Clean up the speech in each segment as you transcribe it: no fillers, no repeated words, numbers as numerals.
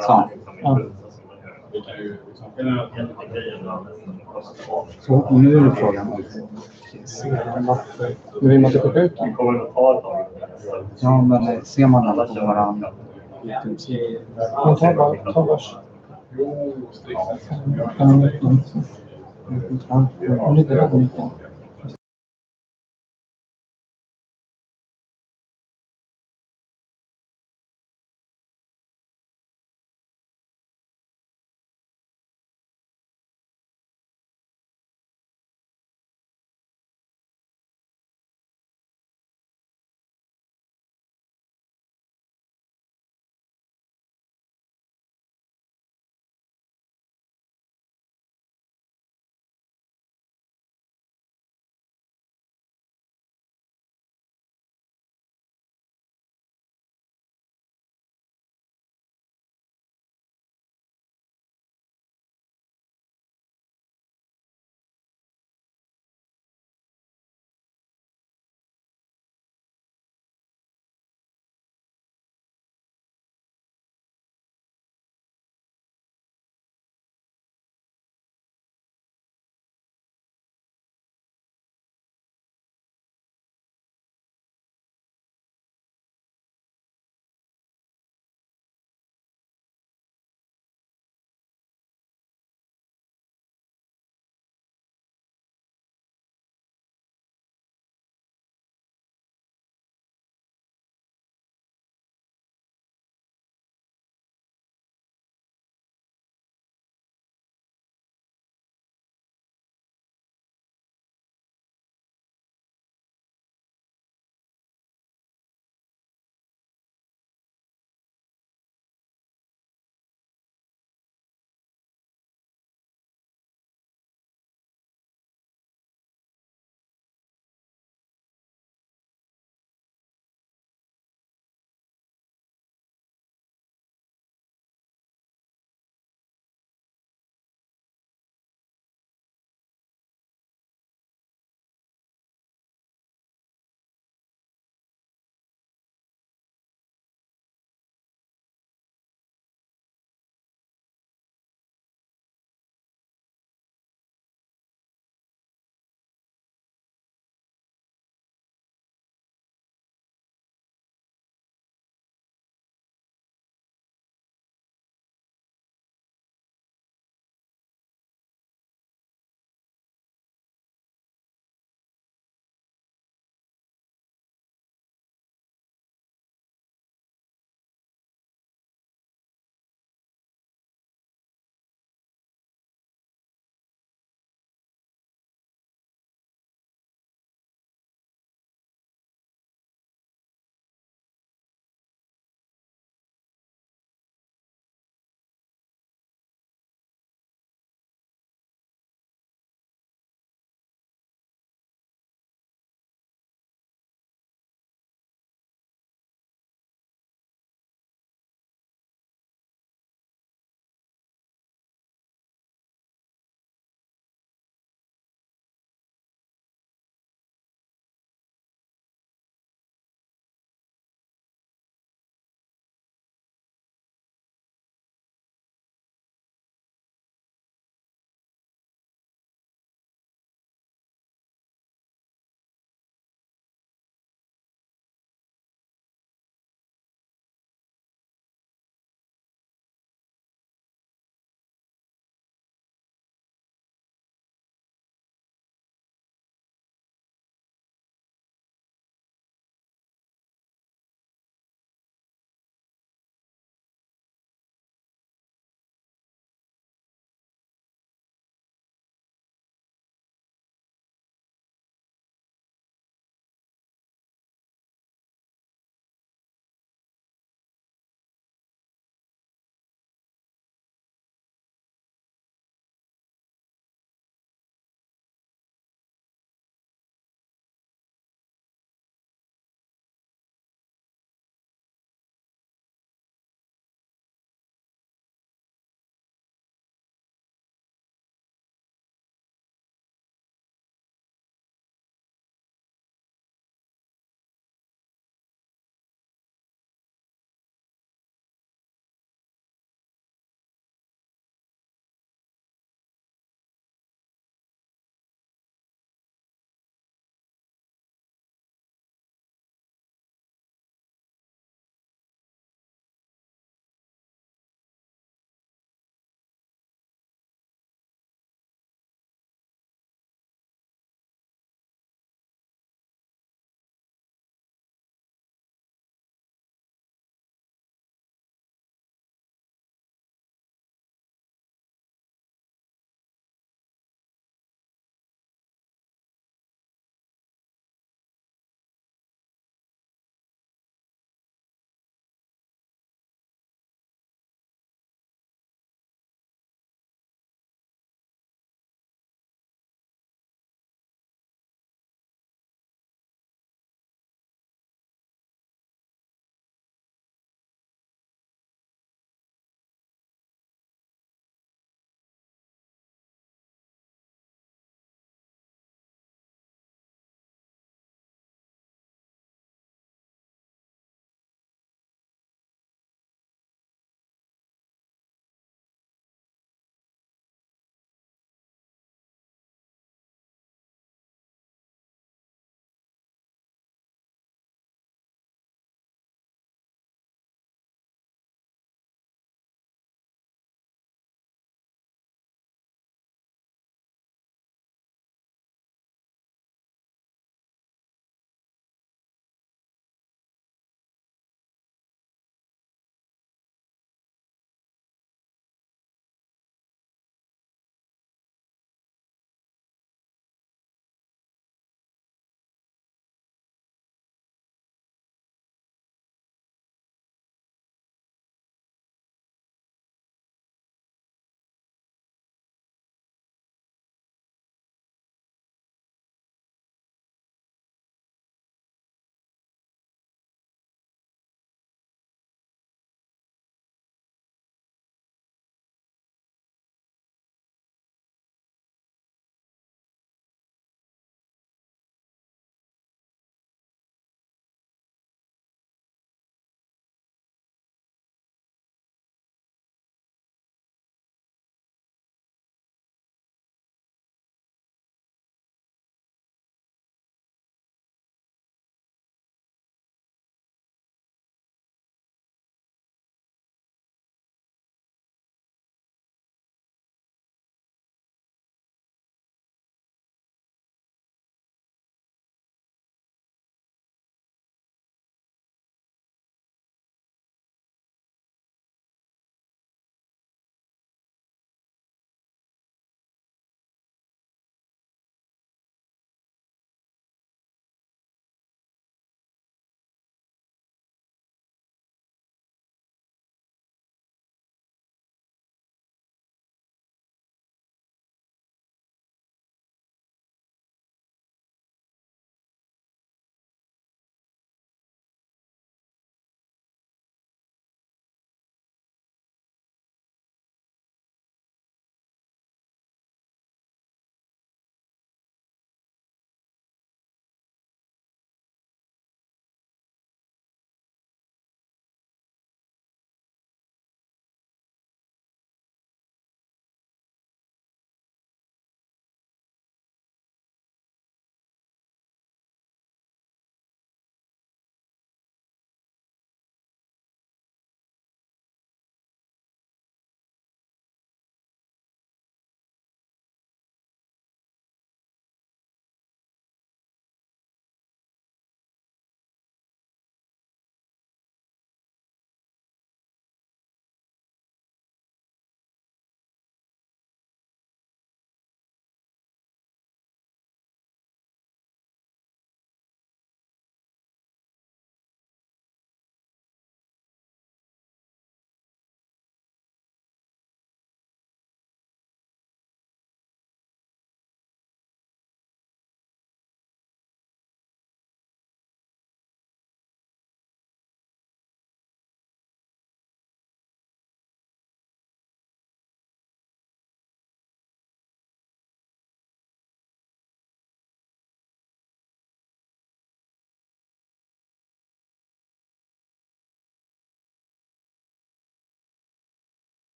Så. Ja. Så och nu är frågan om Nu vill man inte skicka ut den. ja, men ser man alla på våran YouTube-sida? Men ta börs. Om det inte är någon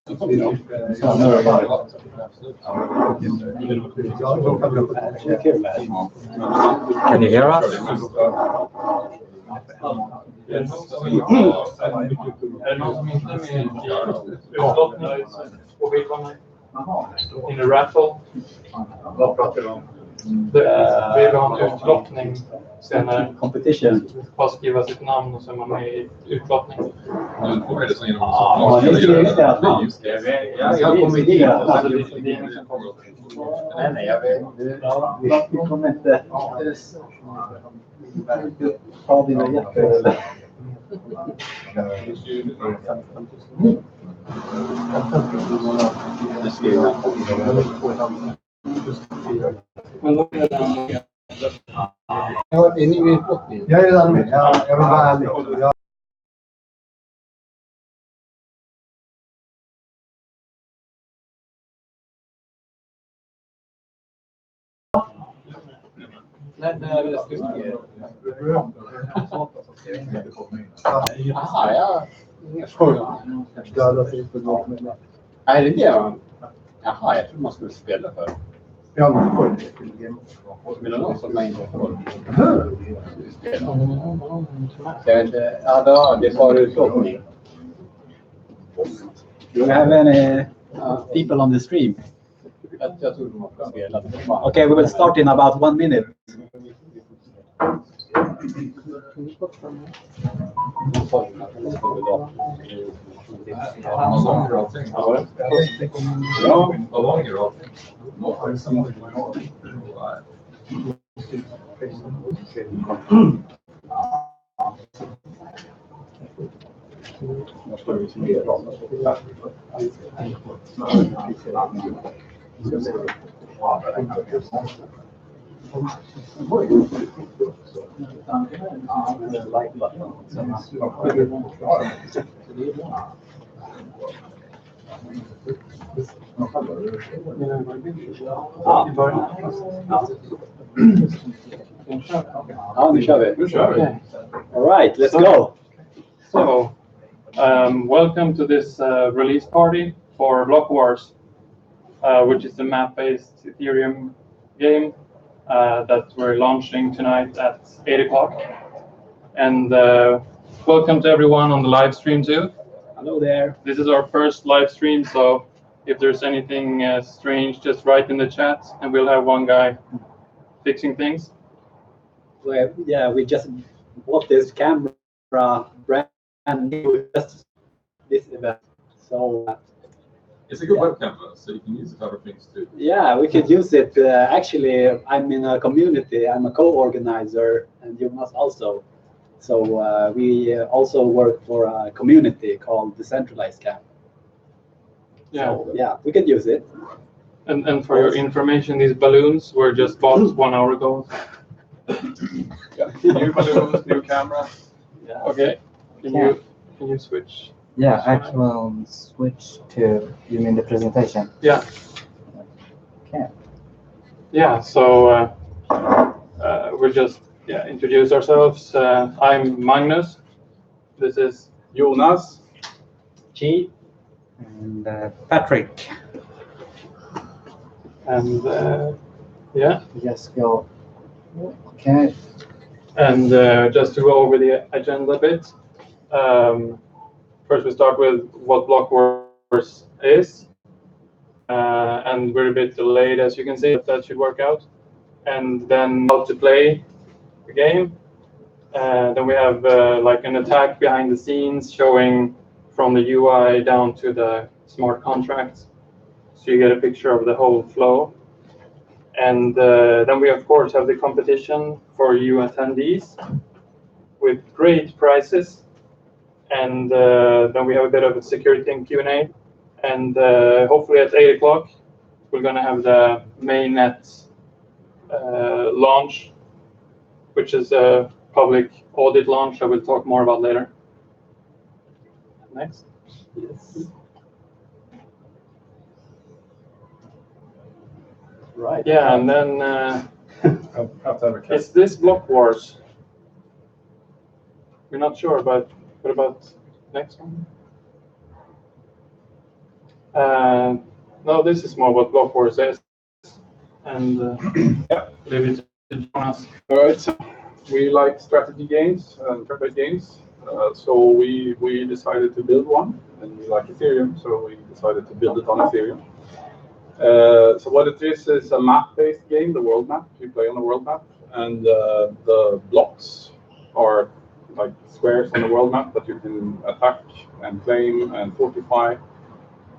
Can you hear us? Är det någon som inte är med i utlottning och vill vara med? In a raffle? Vad pratar du om? Vi vill ha en utlottning senare. Competition. Bara skriva sitt namn och så är man med i utlottning. Vad är det som genom Ja, just det. Jag kommer dit. Nej, jag vet. Vi kommer inte ta dina jätter. Är ni med på det? Jag är redan med. Jag vill vara ärlig. Jaha, ja. Ingen fråga. Är det det? Jaha, jag tror man skulle spela för. Ja, men får det. Vill du någon som är inne på jag vet inte. Ja, det var utlottning. Do you have any people on the stream? Jag tror de har spelat. Okay, we will start in about 1 minute. Ja, nu kör vi. All right, let's go. So, welcome to this release party for Block Wars, which is the map-based Ethereum game that we're launching tonight at 8 o'clock. And welcome to everyone on the live stream too. Hello there. This is our first live stream, so if there's anything strange, just write in the chat and we'll have one guy fixing things. Well, yeah, we just bought this camera brand new just this event. So It's a good webcam, so you can use it for other things too. yeah, we could use it. Actually, I'm in a community. I'm a co-organizer, and you must also. So we also work for a community called Decentralized Camp. Yeah. So, yeah, we could use it. And for your information, these balloons were just bought 1 hour ago. New balloons, new camera. Yeah. Okay. Can you switch? Yeah, I will switch to, you mean the presentation? Yeah. Okay. Yeah. So we'll just introduce ourselves. I'm Magnus. This is Jonas. Chi. And Patrick. and yeah. Yes, go. Okay. And just to go over the agenda a bit. First, we start with what Block Wars is, and we're a bit delayed, as you can see. That should work out. And then how to play the game. Then we have like an attack behind the scenes, showing from the UI down to the smart contracts, so you get a picture of the whole flow. And then we of course have the competition for you attendees with great prizes. And then we have a bit of a security and Q&A. And hopefully at 8 o'clock, we're going to have the Mainnet launch, which is a public audit launch that we'll talk more about later. Next. Yes. Right. Yeah, and then is this Block Wars? We're not sure, but what about next one? No, this is more what Block Wars is, and yeah, leave it to Jonas. All right, so we like strategy games and turn-based games, so we decided to build one, and we like Ethereum, so we decided to build it on Ethereum. So what it is a map-based game, the world map. You play on the world map, and the blocks are like squares on the world map that you can attack and claim and fortify.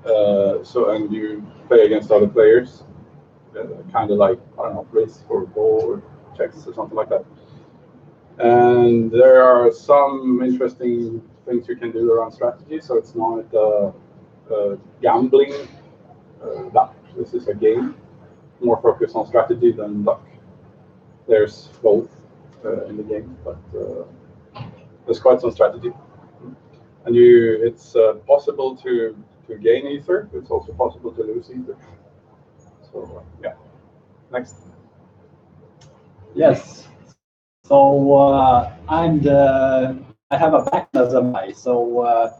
And you play against other players, kind of like, I don't know, Risk or Go or Chess or something like that. And there are some interesting things you can do around strategy. So it's not gambling luck. This is a game more focused on strategy than luck. There's both in the game, but there's quite some strategy. And it's possible to gain ether. It's also possible to lose ether. So yeah, next. Yes. So I have a background as a MI. So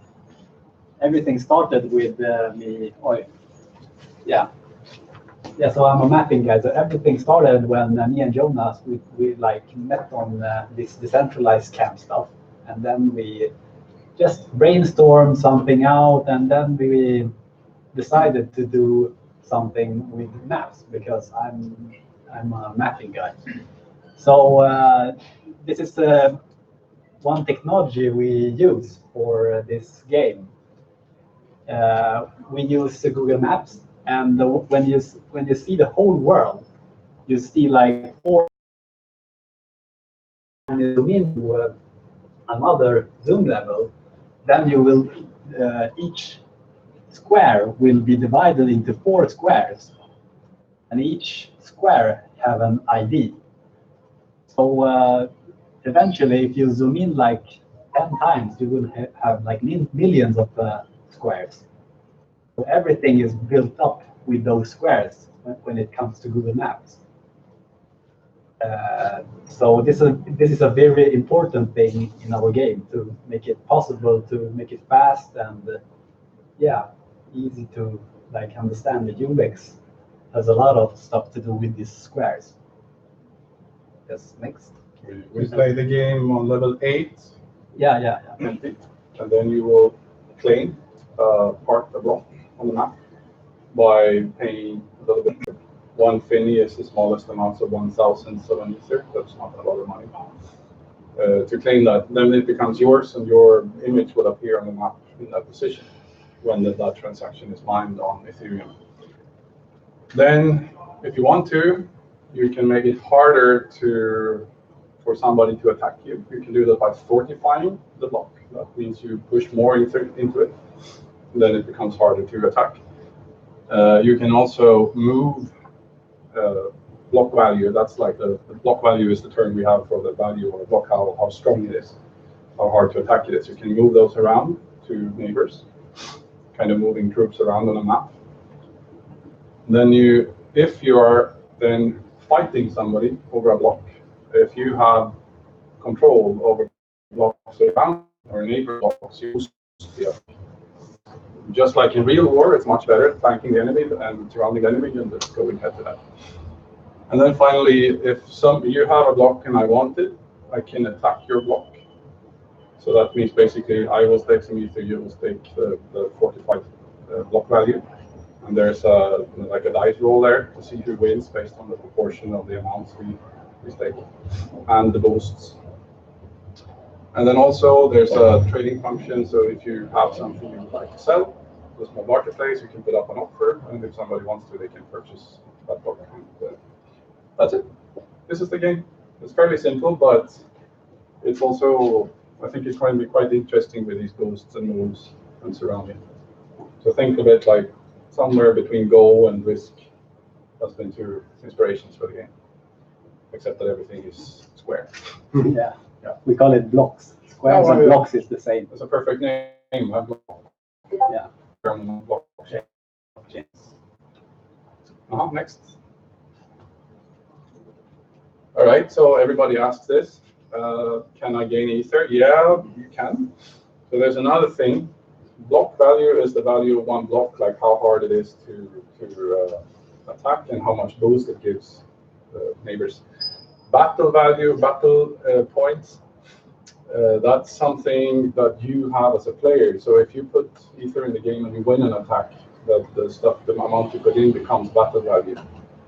everything started with me. Oh, yeah. Yeah. So I'm a mapping guy. So everything started when me and Jonas we like met on this decentralized camp stuff, and then we just brainstormed something out, and then we decided to do something with maps because I'm a mapping guy. So this is one technology we use for this game. We use Google Maps, and when you see the whole world, you see like four. And you zoom into another zoom level, then you will each square will be divided into 4 squares, and each square have an ID. So eventually, if you zoom in like 10 times, you will have like millions of squares. So everything is built up with those squares when it comes to Google Maps. So this is a very important thing in our game to make it possible to make it fast and yeah, easy to like understand. The UX has a lot of stuff to do with these squares. Yes, next. We play the game on level 8, Yeah. 20, and then you will claim part of block on the map by paying a little bit. 1 finny is the smallest amount, so 1,000 of an ether. That's not a lot of money. To claim that, then it becomes yours, and your image will appear on the map in that position when that transaction is mined on Ethereum. Then, if you want to, you can make it harder for somebody to attack you. You can do that by fortifying the block. That means you push more ether into it, then it becomes harder to attack. You can also move block value. That's like the block value is the term we have for the value of a block, how strong it is, how hard to attack it is. You can move those around to neighbors, kind of moving troops around on a map. Then if you are then fighting somebody over a block, if you have control over blocks around or neighbor blocks, you boost the other. Just like in real war, it's much better flanking the enemy and surrounding the enemy than just going head to head. And then finally, if you have a block and I want it, I can attack your block. So that means basically I will stake some ether, you will stake the fortified block value. And there's like a dice roll there to see who wins based on the proportion of the amounts we stake and the boosts. And then also there's a trading function. So if you have something you would like to sell, there's a marketplace, you can put up an offer, and if somebody wants to, they can purchase that block. And that's it. This is the game. It's fairly simple, but it's also, I think it's going to be quite interesting with these boosts and moves and surrounding. So think of it like somewhere between Go and Risk. That's been 2 inspirations for the game, except that everything is square. Yeah. We call it blocks. Squares and blocks is the same. It's a perfect name. Yeah. Next. All right, so everybody asks this. Can I gain ether? Yeah, you can. So there's another thing block value is the value of one block, like how hard it is to attack and how much boost it gives neighbors. Battle value, battle points, that's something that you have as a player. So if you put ether in the game and you win an attack, that the amount you put in becomes battle value.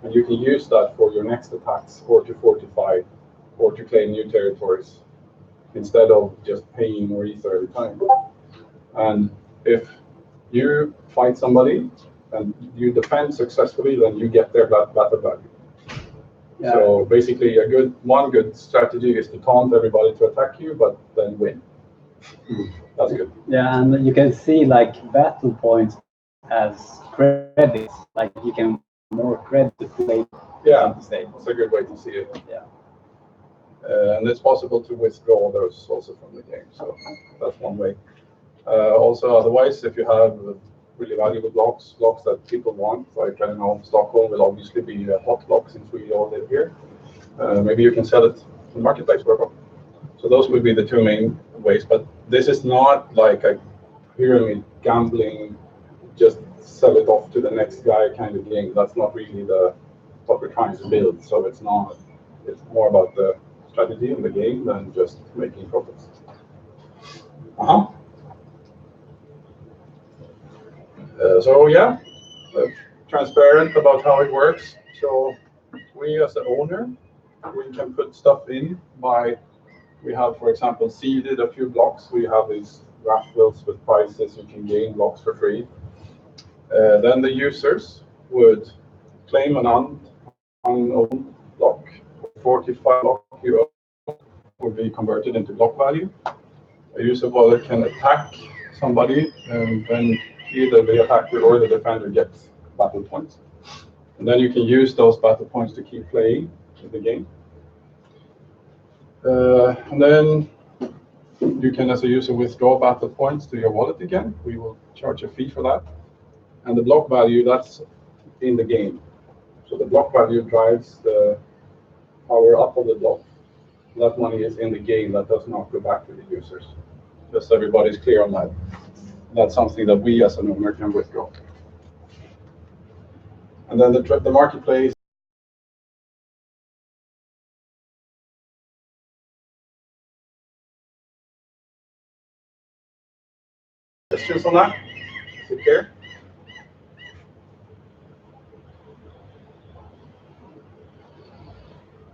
And you can use that for your next attacks, or to fortify, or to claim new territories, instead of just paying more ether every time. And if you fight somebody and you defend successfully, then you get their battle value. Yeah. So basically, one good strategy is to taunt everybody to attack you, but then win. That's good. Yeah, and you can see like battle points as credits. Like you can more credit to play. Yeah, the same. that's a good way to see it. Yeah. And it's possible to withdraw those also from the game. So that's one way. Also, otherwise, if you have really valuable blocks that people want, like I don't know, Stockholm will obviously be a hot block since we all live here. Maybe you can sell it in the marketplace for a block. So those would be the two main ways. But this is not like a pyramid gambling, just sell it off to the next guy kind of game. That's not really what we're trying to build. So it's not. It's more about the strategy in the game than just making profits. So yeah, transparent about how it works. So we as the owner, we can put stuff in we have, for example, seeded a few blocks. We have these raffles with prizes. You can gain blocks for free. Then the users would claim an unowned block. 45 block you own will be converted into block value. A user wallet can attack somebody, and then either the attacker or the defender gets battle points. And then you can use those battle points to keep playing the game. And then you can, as a user, withdraw battle points to your wallet again. We will charge a fee for that. And the block value, that's in the game. So the block value drives the power up of the block. That money is in the game. That does not go back to the users. Just so everybody's clear on that. That's something that we as an owner can withdraw. And then the marketplace. Questions on that? Is it clear?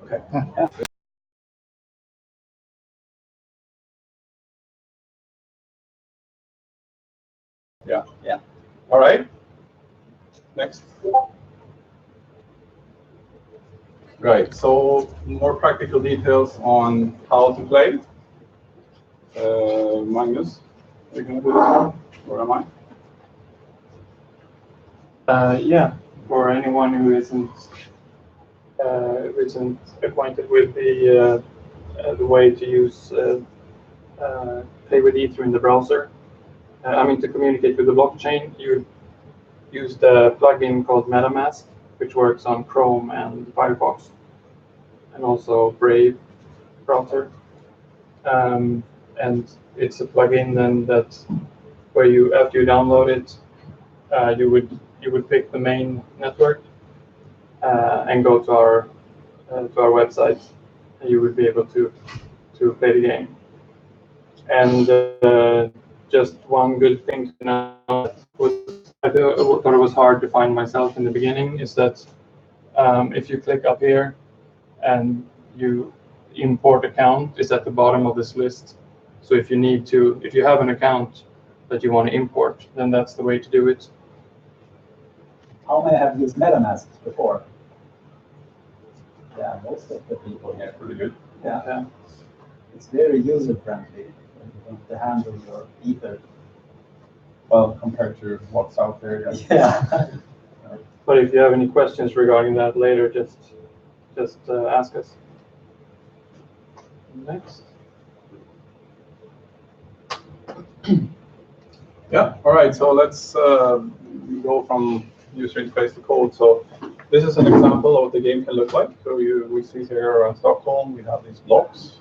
Okay. Yeah. Yeah. All right. Next. Right. So more practical details on how to play. Magnus, are you going to do this one, or am I? Yeah, for anyone who isn't acquainted with the way to use Play with Ether in the browser, to communicate with the blockchain, you use the plugin called MetaMask, which works on Chrome and Firefox, and also Brave browser. And it's a plugin then where after you download it, you would pick the main network and go to our website, and you would be able to play the game. And just one good thing to know I thought it was hard to find myself in the beginning is that if you click up here and you import account is at the bottom of this list. So if you have an account that you want to import, then that's the way to do it. How many have used MetaMask before? Yeah, most of the people here. Pretty good. Yeah. It's very user friendly when you want to handle your Ether. Well, compared to what's out there. Yeah. But if you have any questions regarding that later, just ask us. Next. Yeah, all right, so let's go from user interface to code. So this is an example of what the game can look like. So we see here around Stockholm, we have these blocks.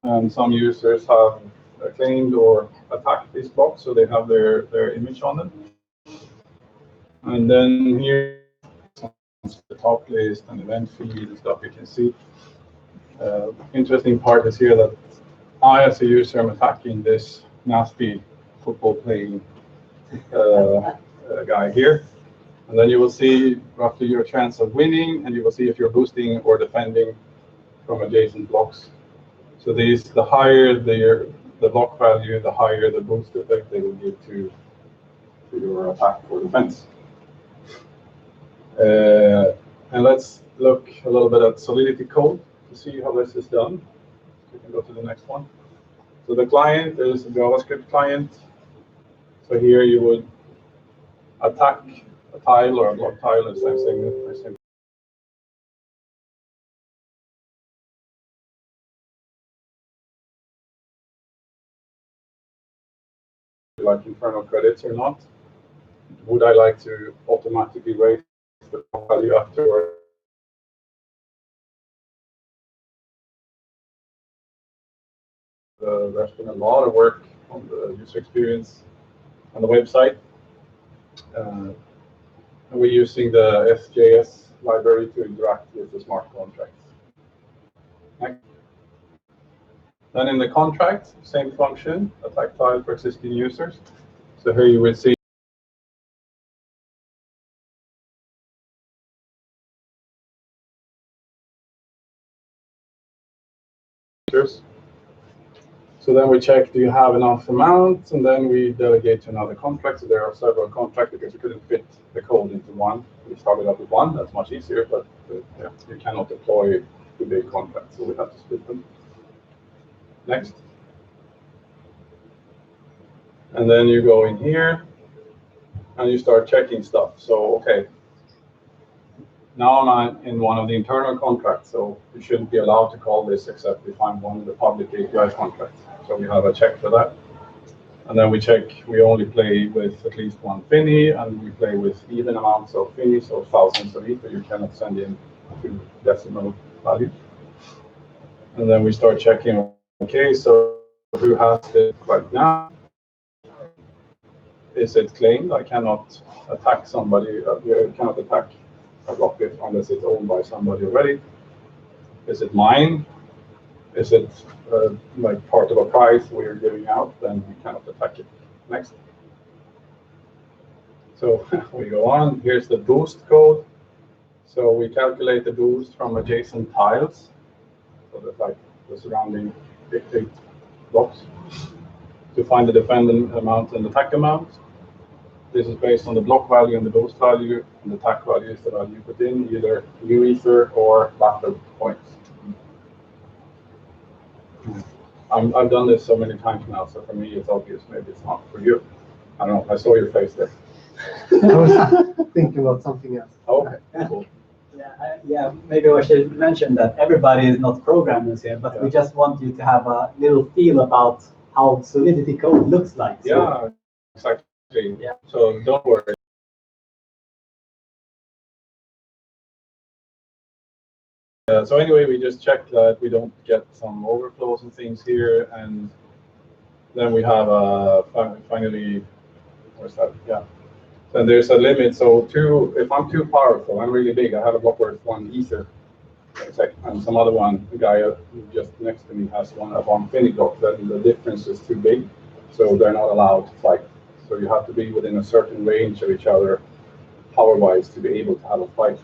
And some users have claimed or attacked these blocks, so they have their image on them. And then here, the top list and event feed and stuff you can see. Interesting part is here that I, as a user, am attacking this nasty football playing guy here. And then you will see roughly your chance of winning, and you will see if you're boosting or defending from adjacent blocks. So the higher the block value, the higher the boost effect they will give to your attack or defense. And let's look a little bit at Solidity code to see how this is done. We can go to the next one. So the client is a JavaScript client. So here you would attack a tile or a block tile, as I'm saying. Like internal credits or not. Would I like to automatically raise the value after? There's been a lot of work on the user experience on the website. And we're using the SJS library to interact with the smart contracts. Next. Then in the contract, same function, attack tile for existing users. So here you will see users. So then we check, do you have enough amount? And then we delegate to another contract. So there are several contracts because we couldn't fit the code into one. We started up with one, that's much easier, but yeah, you cannot deploy two big contracts, so we have to split them. Next. And then you go in here and you start checking stuff. So, okay, now I'm in one of the internal contracts, so you shouldn't be allowed to call this except if I'm one of the public API contracts. So we have a check for that. And then we check, we only play with at least one Finny, and we play with even amounts of Finny, so thousands of ether. You cannot send in to decimal values. And then we start checking, okay, so who has it right now? Is it claimed? I cannot attack somebody, I cannot attack a block it unless it's owned by somebody already. Is it mine? Is it like part of a prize we're giving out? Then we cannot attack it. Next. So we go on. Here's the boost code. So we calculate the boost from adjacent tiles. So that's like the surrounding 8 blocks to find the defendant amount and attack amount. This is based on the block value and the boost value, and the attack value is the value you put in, either new ether or battle points. I've done this so many times now, so for me it's obvious. Maybe it's not for you. I don't know. I saw your face there. I was thinking about something else. Okay, cool. Yeah, maybe I should mention that everybody is not programmers here, but we just want you to have a little feel about how Solidity code looks like. Yeah, exactly. Yeah. So don't worry. So anyway, we just check that we don't get some overflows and things here, and then we have finally, where's that? Yeah. Then there's a limit. So if I'm too powerful, I'm really big. I have a block worth 1 ether, and some other one, the guy just next to me has one Finny block. Then the difference is too big, so they're not allowed to fight. So you have to be within a certain range of each other, power-wise, to be able to have a fight.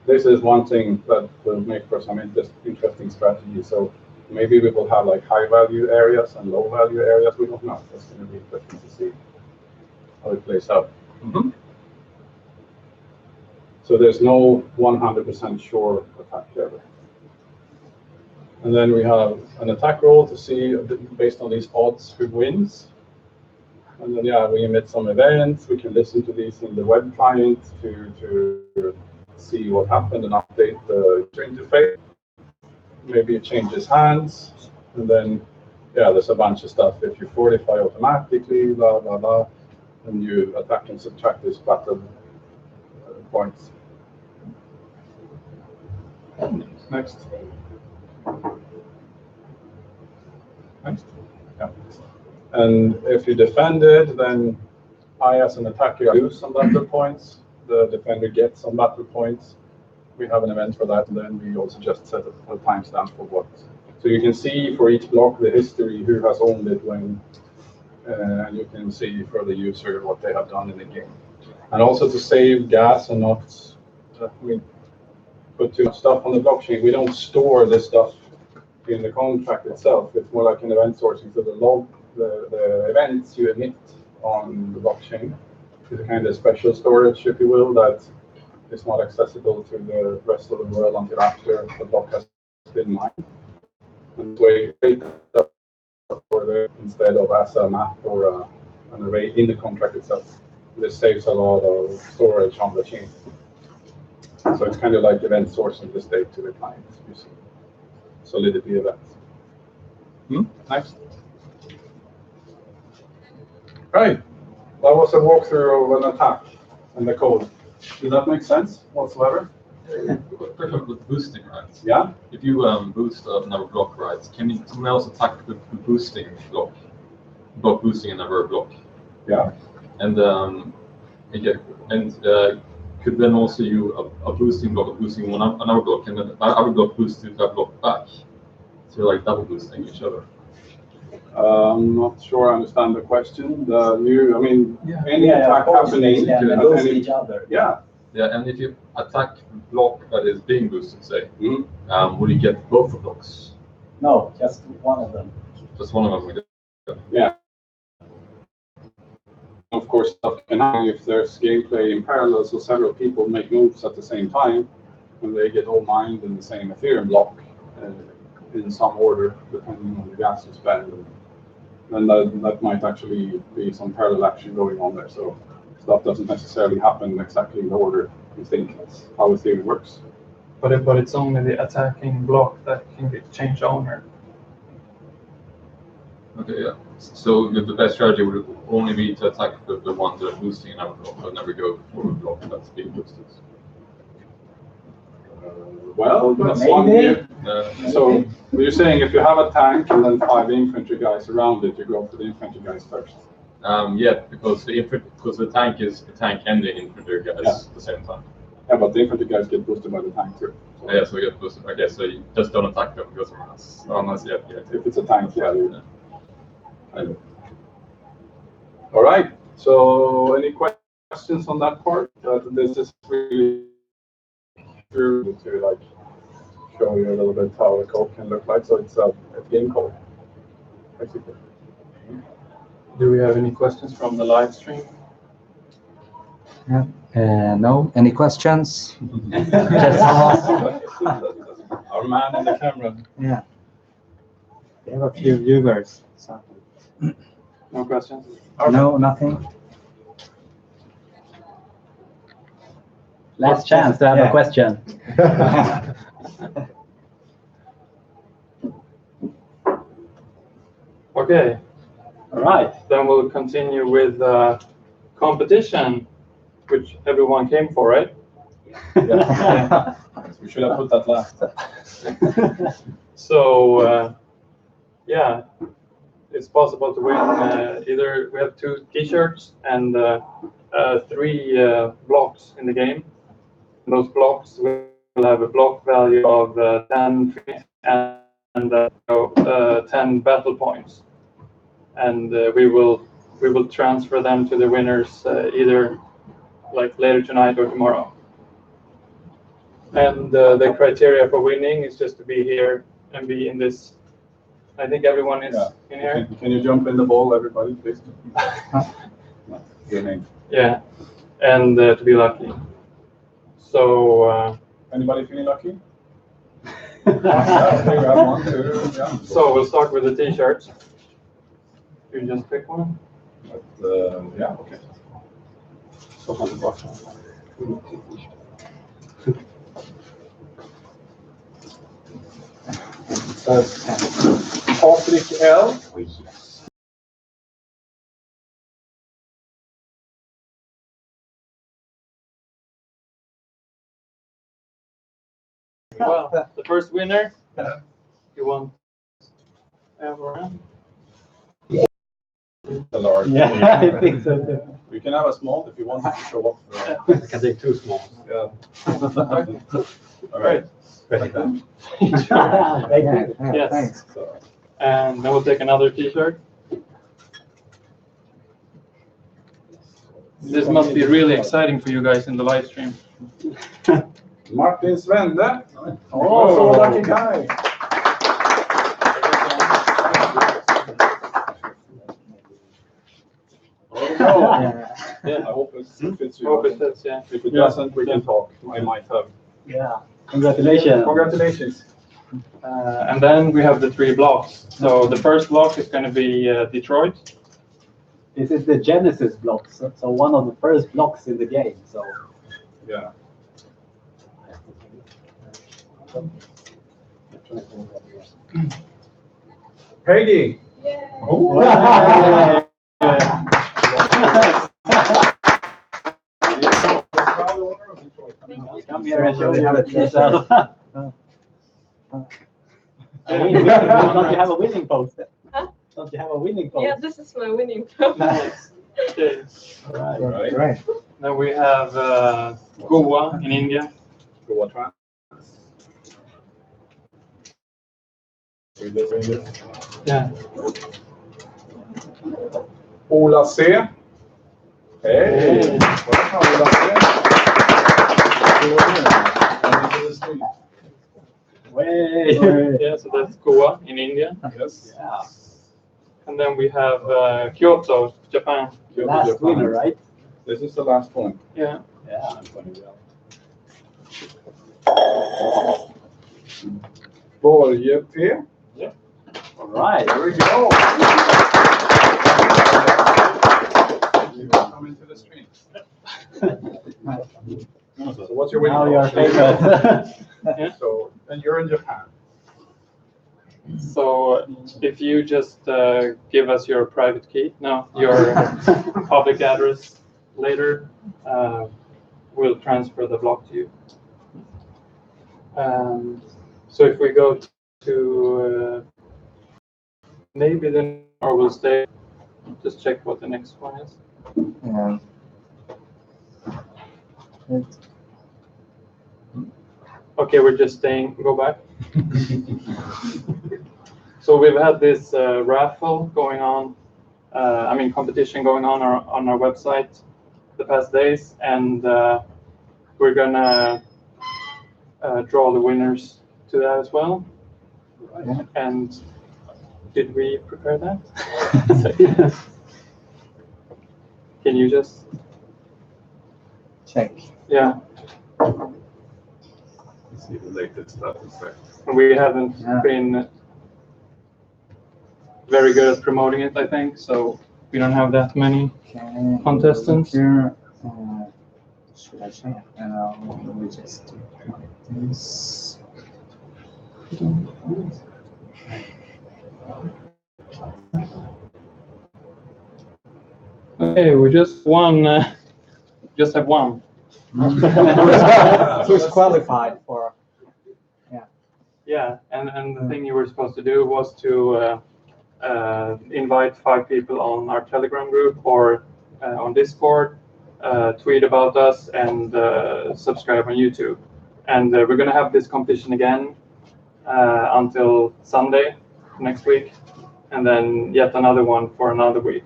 This is one thing that will make for some interesting strategy. So maybe we will have like high-value areas and low-value areas. We don't know. That's going to be interesting to see how it plays out. So there's no 100% sure attack ever. And then we have an attack roll to see, based on these odds, who wins. And then, yeah, we emit some events. We can listen to these in the web client to see what happened and update the interface. Maybe it changes hands. And then, yeah, there's a bunch of stuff. If you fortify automatically, blah, blah, blah, and you attack and subtract this battle points. Next. Next. Yeah. And if you defend it, then I, as an attacker, lose some battle points. The defender gets some battle points. We have an event for that, and then we also just set a timestamp for what. So you can see for each block the history, who has owned it when, and you can see for the user what they have done in the game. And also to save gas and not put too much stuff on the blockchain. We don't store this stuff in the contract itself. It's more like an event sourcing. So the events you emit on the blockchain is a kind of special storage, if you will, that is not accessible to the rest of the world until after the block has been mined. And so we create that for the, instead of as a map or an array in the contract itself. This saves a lot of storage on the chain. So it's kind of like event sourcing the state to the client using Solidity events. Next. Right. That was a walkthrough of an attack and the code. Did that make sense whatsoever? Question with boosting, right? Yeah. If you boost another block, right, can someone else attack the boosting block boosting another block? Yeah. And could then also you a boosting block boosting another block, and then another block boosts that block back. So you're like double boosting each other. I'm not sure I understand the question. Any Yeah, attack happening and at boost any. each other. Yeah. Yeah, and if you attack the block that is being boosted, say, will you get both the blocks? No, just one of them. Just one of them will get. Yeah. Of course, stuff can happen if there's gameplay in parallel, so several people make moves at the same time, and they get all mined in the same Ethereum block in some order, depending on the gas you spend. And that might actually be some parallel action going on there. So stuff doesn't necessarily happen exactly in the order you think. That's how Ethereum works. But it's only the attacking block that can change owner. Okay, yeah. So the best strategy would only be to attack the ones that are boosting another block, but never go for a block that's being boosted. Well, that's Maybe. one view. Uh, So you're saying if you have a tank and then 5 infantry guys around it, you go for the infantry guys first. yeah, because the tank is the tank and the infantry guys at the same time. Yeah, but the infantry guys get boosted by the tank too. So Yeah, so we get boosted. Okay, so you just don't attack them, go somewhere else. Unless you have if it's a tank, yeah. I know. All right. So any questions on that part? This is really true to like show you a little bit how the code can look like. So it's a game code, basically. Do we have any questions from the live stream? Yeah. No. Any questions? Our man in the camera. Yeah. We have a few viewers. So. No questions? No, nothing. Last chance to have a question. Okay. All right. Then we'll continue with competition, which everyone came for, right? Yeah. We should have put that last. So, yeah, it's possible to win either we have 2 T-shirts and 3 blocks in the game. Those blocks will have a block value of 10 and 10 battle points, and we will transfer them to the winners either like later tonight or tomorrow. And the criteria for winning is just to be here and be in this. I think everyone is in here. Can you jump in the ball, everybody, please? Your name. Yeah, and to be lucky. So. Anybody feeling lucky? Yeah, we have 1, 2, yeah. So we'll start with the T-shirts. You just pick one. But, yeah, okay. So Patrick L. Well, the first winner, you want everyone. A large. Yeah, I think so too. You can have a small if you want to show off. I can take 2 small. Yeah. All right. Like that. Thank you. Yeah, Yes. thanks. So, And then we'll take another T-shirt. This must be really exciting for you guys in the live stream. Martin Svende. Oh. So lucky guy. Oh, Yeah. I hope it fits you. Hope it fits, yeah. If it doesn't, we can talk. I might have. Yeah. Congratulations. Congratulations. And then we have the 3 blocks. So the first block is going to be Detroit. This is the Genesis block, so one of the first blocks in the game. So Yeah. Peggy. Wow. Come here and show yourself. Don't you have a winning pose? Huh? Don't you have a winning pose? Yeah, this is my winning pose. Nice. Okay. All right. All right. Great. Then we have Goa in India. Go on. Read this. Yeah. Ola C. Hey. Welcome, Ola C. Way. Yeah, so that's Goa in India. Yes. Yeah. And then we have Kyoto, Japan. Last Japan. winner, right? This is the last one. Yeah. Yeah, I'm going to go. Borje P. All right. There we go. You come into the stream. So what's your winning Now you're goal? famous. So, and you're in Japan. So if you just give us your private key, no, your public address later, we'll transfer the block to you. So if we go to maybe then, or we'll stay, just check what the next one is. Yeah. It- Okay, we're just staying, go back. So we've had this raffle going on, competition going on our website the past days, and we're gonna draw the winners to that as well. Yeah. And did we prepare that? Can you just, Check. yeah, See the latest status there. we haven't Yeah. been very good at promoting it, I think, so we don't have that many. Okay. Contestants? Here, should I check? We just do like this. Okay, we just won, just have one. Who's qualified for? Yeah, and the thing you were supposed to do was to invite 5 people on our Telegram group or on Discord, tweet about us, and subscribe on YouTube. And we're going to have this competition again until Sunday next week, and then yet another one for another week.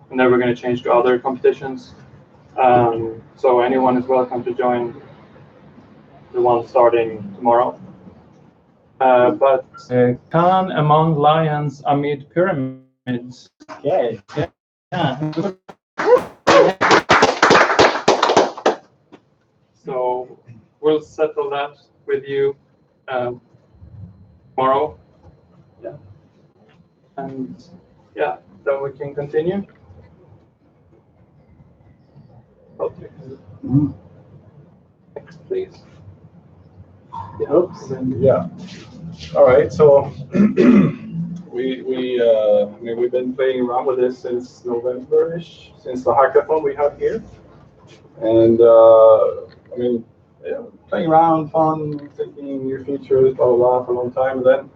And then we're going to change to other competitions. So anyone is welcome to join the one starting tomorrow. But Khan among lions amid pyramids. Okay. Yeah. So we'll settle that with you tomorrow. Yeah. And yeah, then we can continue. Okay. Next, please. Oops. Yeah. All right. So we've been playing around with this since November-ish, since the hackathon we had here, and playing around, fun, thinking new features, blah blah blah, for a long time. And then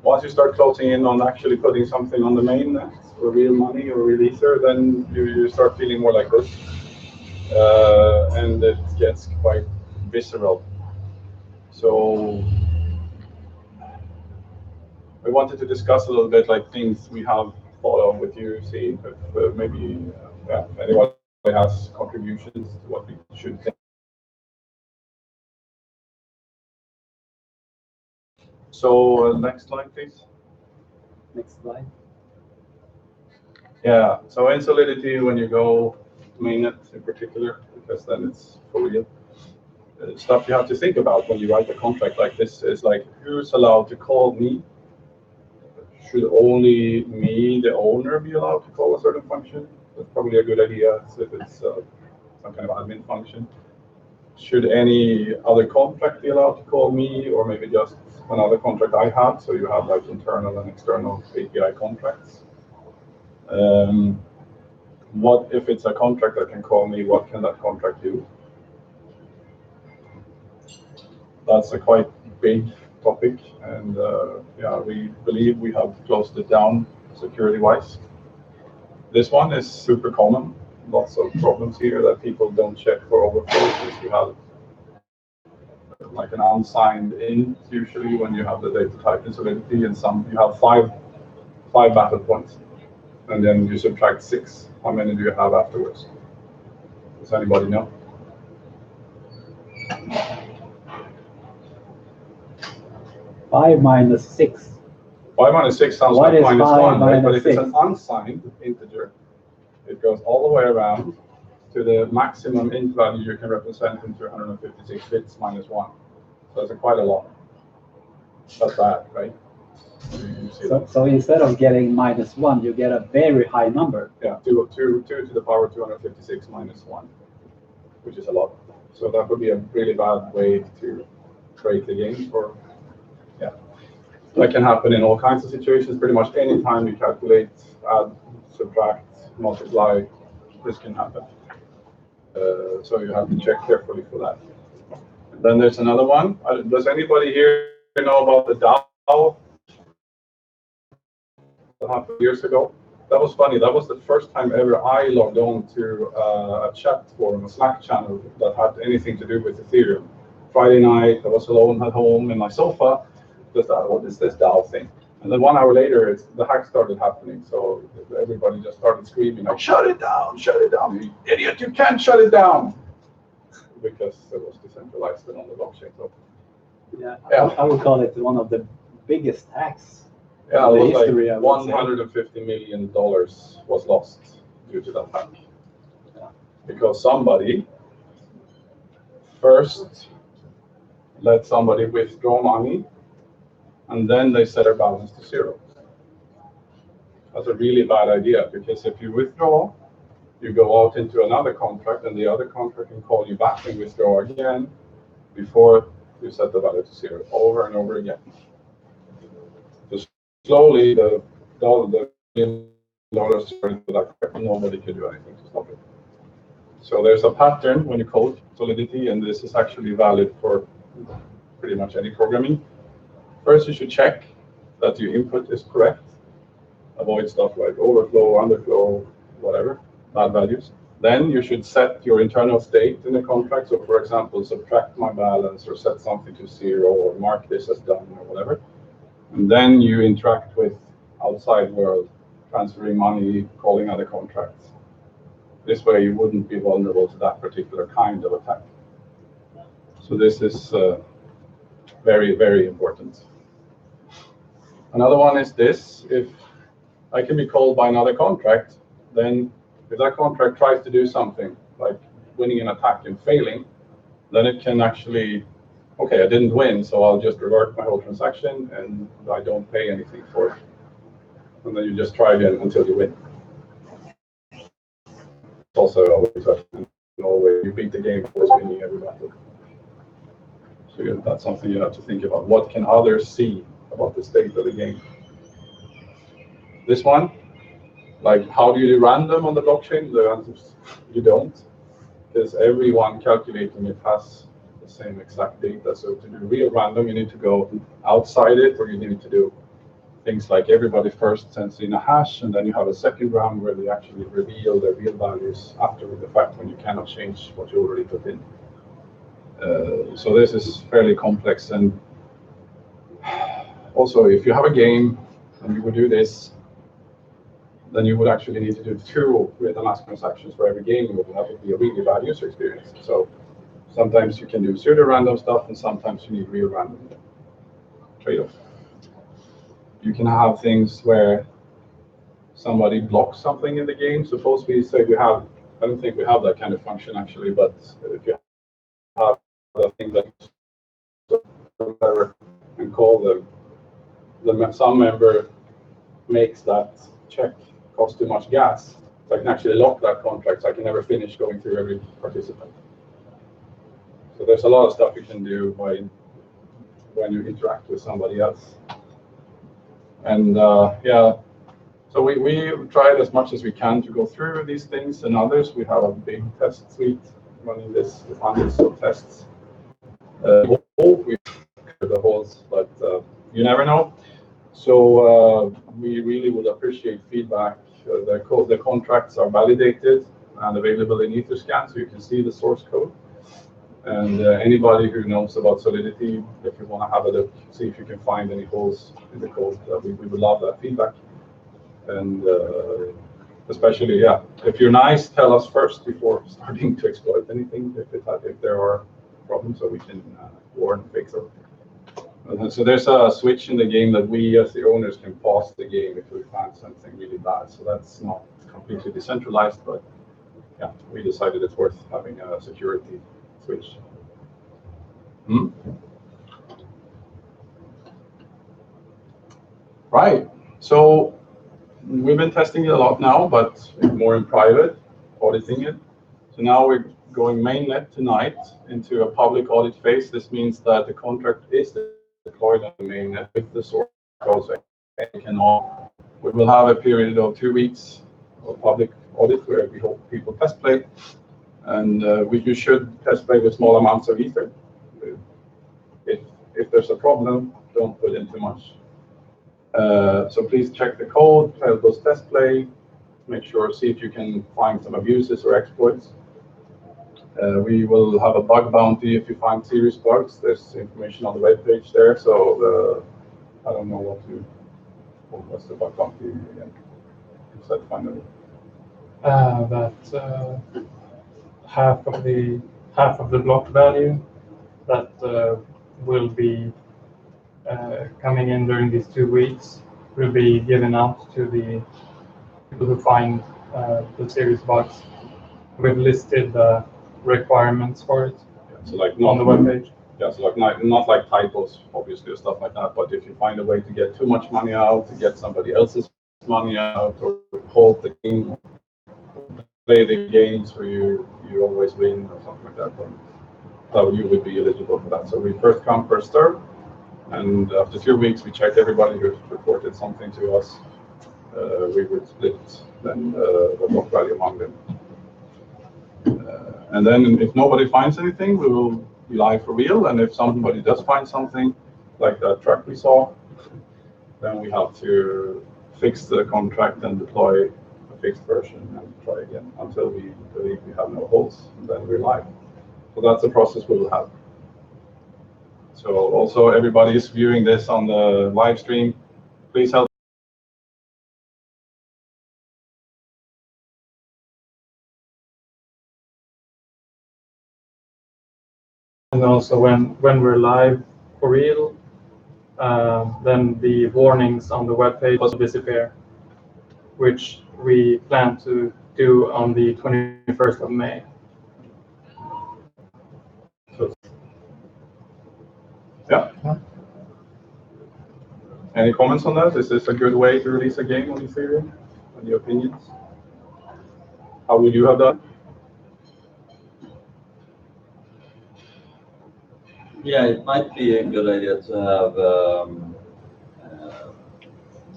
Once you start closing in on actually putting something on the mainnet, or real money, or real ether, then you start feeling more like this. And it gets quite visceral. So we wanted to discuss a little bit like things we have thought of with you, see if maybe anybody has contributions to what we should think. So next slide, please. Next slide. Yeah, so in Solidity, when you go to Mainnet in particular, because then it's for real, stuff you have to think about when you write a contract like this is like, who's allowed to call me? Should only me, the owner, be allowed to call a certain function? That's probably a good idea if it's some kind of admin function. Should any other contract be allowed to call me, or maybe just another contract I have? So you have like internal and external API contracts. What if it's a contract that can call me? What can that contract do? That's a quite big topic, and yeah, we believe we have closed it down security-wise. This one is super common. Lots of problems here that people don't check for overflows. You have like an unsigned int usually when you have the data type in Solidity, and you have five battle points, and then you subtract 6. How many do you have afterwards? Does anybody know? Five minus 6. 5 minus 6 sounds What like is minus 5 1, right? But minus if it's 6? an unsigned integer, it goes all the way around to the maximum int value you can represent into 156 bits minus 1. So it's quite a lot. That's bad, right? You see that? So instead of getting -1, you get a very high number. Yeah, 2 to the power 256 minus 1, which is a lot. So that would be a really bad way to create the game for, yeah. That can happen in all kinds of situations. Pretty much any time you calculate, add, subtract, multiply, this can happen. So you have to check carefully for that. And then there's another one. Does anybody here know about the DAO? That happened years ago. That was funny. That was the first time ever I logged on to a chat forum, a Slack channel that had anything to do with Ethereum. Friday night, I was alone at home in my sofa. Just thought, what is this DAO thing? And then 1 hour later, the hack started happening. So everybody just started screaming, like, shut it down, you idiot, you can't shut it down. Because it was decentralized and on the blockchain. So, Yeah, yeah. I would call it one of the biggest hacks. Yeah, in it the was history, I like would say. $150 million was lost due to that hack. Because somebody first let somebody withdraw money, and then they set their balance to 0. That's a really bad idea, because if you withdraw, you go out into another contract, and the other contract can call you back and withdraw again before you set the value to 0, over and over again. So slowly, the $1 million started to that, nobody could do anything to stop it. So there's a pattern when you code Solidity, and this is actually valid for pretty much any programming. First, you should check that your input is correct. Avoid stuff like overflow, underflow, whatever, bad values. Then you should set your internal state in the contract. So for example, subtract my balance, or set something to 0, or mark this as done, or whatever. And then you interact with outside world, transferring money, calling other contracts. This way you wouldn't be vulnerable to that particular kind of attack. So this is very, very important. Another one is this: if I can be called by another contract, then if that contract tries to do something, like winning an attack and failing, then it can actually, okay, I didn't win, so I'll just revert my whole transaction and I don't pay anything for it. And then you just try again until you win. Also, always you beat the game before winning every battle. So that's something you have to think about. What can others see about the state of the game? This one, like, how do you do random on the blockchain? The answer is you don't, because everyone calculating it has the same exact data. So to do real random, you need to go outside it, or you need to do things like everybody first sends in a hash, and then you have a second round where they actually reveal their real values after the fact when you cannot change what you already put in. So this is fairly complex, and also if you have a game and you would do this, then you would actually need to do 2 real-time transactions for every game. It would have to be a really bad user experience. So sometimes you can do pseudo-random stuff, and sometimes you need real random trade-off. You can have things where somebody blocks something in the game. Suppose we say we have, I don't think we have that kind of function actually, but if you have a thing that and call them, some member makes that check cost too much gas, so I can actually lock that contract, so I can never finish going through every participant. So there's a lot of stuff you can do when you interact with somebody else. And yeah, so we tried as much as we can to go through these things and others. We have a big test suite running this with hundreds of tests. We cover the holes, but you never know. So we really would appreciate feedback. The contracts are validated and available in Etherscan, so you can see the source code. And anybody who knows about Solidity, if you want to have a look, see if you can find any holes in the code, we would love that feedback. And especially, yeah, if you're nice, tell us first before starting to exploit anything, if there are problems, so we can warn and fix it. So there's a switch in the game that we as the owners can pause the game if we find something really bad. So that's not completely decentralized, but yeah, we decided it's worth having a security switch. Right. So we've been testing it a lot now, but more in private, auditing it. So now we're going mainnet tonight into a public audit phase. This means that the contract is deployed on the mainnet with the source code. We will have a period of 2 weeks of public audit where we hope people test play. And you should test play with small amounts of Ether. If there's a problem, don't put in too much. So please check the code, help us test play, make sure, see if you can find some abuses or exploits. We will have a bug bounty if you find serious bugs. There's information on the web page there. So I don't know what's the bug bounty again? That finally. That half of the block value that will be coming in during these 2 weeks will be given out to the people who find the serious bugs. We've listed the requirements for it, yeah, so like on the webpage. Yeah, so like not like typos, obviously, or stuff like that, but if you find a way to get too much money out, to get somebody else's money out, or hold the game, play the games where you always win or something like that, then you would be eligible for that. So we first come, first serve, and after 2 weeks, we check everybody who's reported something to us. We would split then the block value among them. And then if nobody finds anything, we will be live for real. And if somebody does find something, like that truck we saw, then we have to fix the contract and deploy a fixed version and try again until we believe we have no holes, and then we're live. So that's the process we will have. So also everybody is viewing this on the live stream, please help. And also when we're live for real, then the warnings on the webpage will disappear, which we plan to do on the 21st of May. So, yeah. Any comments on that? Is this a good way to release a game on Ethereum? Any opinions? How would you have done? Yeah, it might be a good idea to have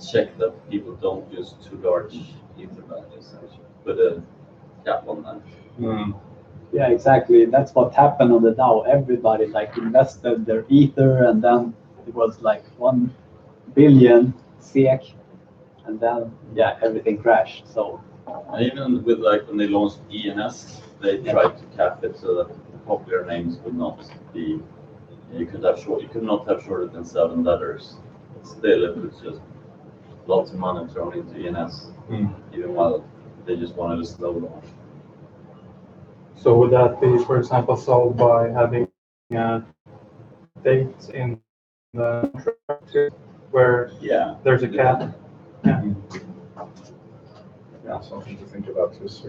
check that people don't use too large ether values. Actually, put a cap on that. Yeah, exactly. That's what happened on the DAO. Everybody like invested their ether, and then it was like 1 billion SEK, and then yeah, everything crashed. So And even with like when they launched ENS, they tried to cap it so that the popular names would not be. You could not have shorter than 7 letters. But still, it was just lots of money thrown into ENS, even while they just wanted a slow launch. So would that be, for example, solved by having a date in the contract where Yeah. there's a cap? Yeah, something to think about. Because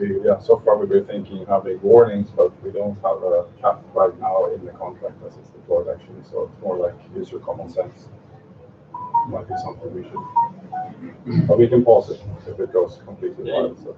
so far we've been thinking having warnings, but we don't have a cap right now in the contract as it's deployed actually. So it's more like use your common sense. Might be something we should, but we can pause it if it goes completely wild. So.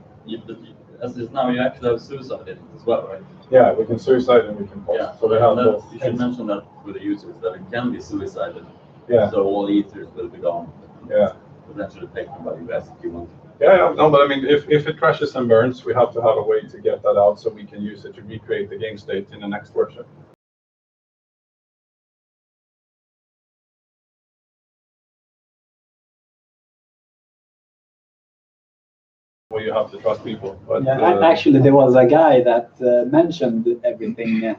But as is now, you actually have suicide in it as well, right? Yeah, we can suicide and we can pause. Yeah. So they have both. You should mention that with the users that it can be suicided. Yeah. So all ethers will be gone. Yeah. Potentially taken by US if you want. Yeah, no, but I mean, if it crashes and burns, we have to have a way to get that out so we can use it to recreate the game state in the next version. Well, you have to trust people. But, yeah, actually, there was a guy that mentioned everything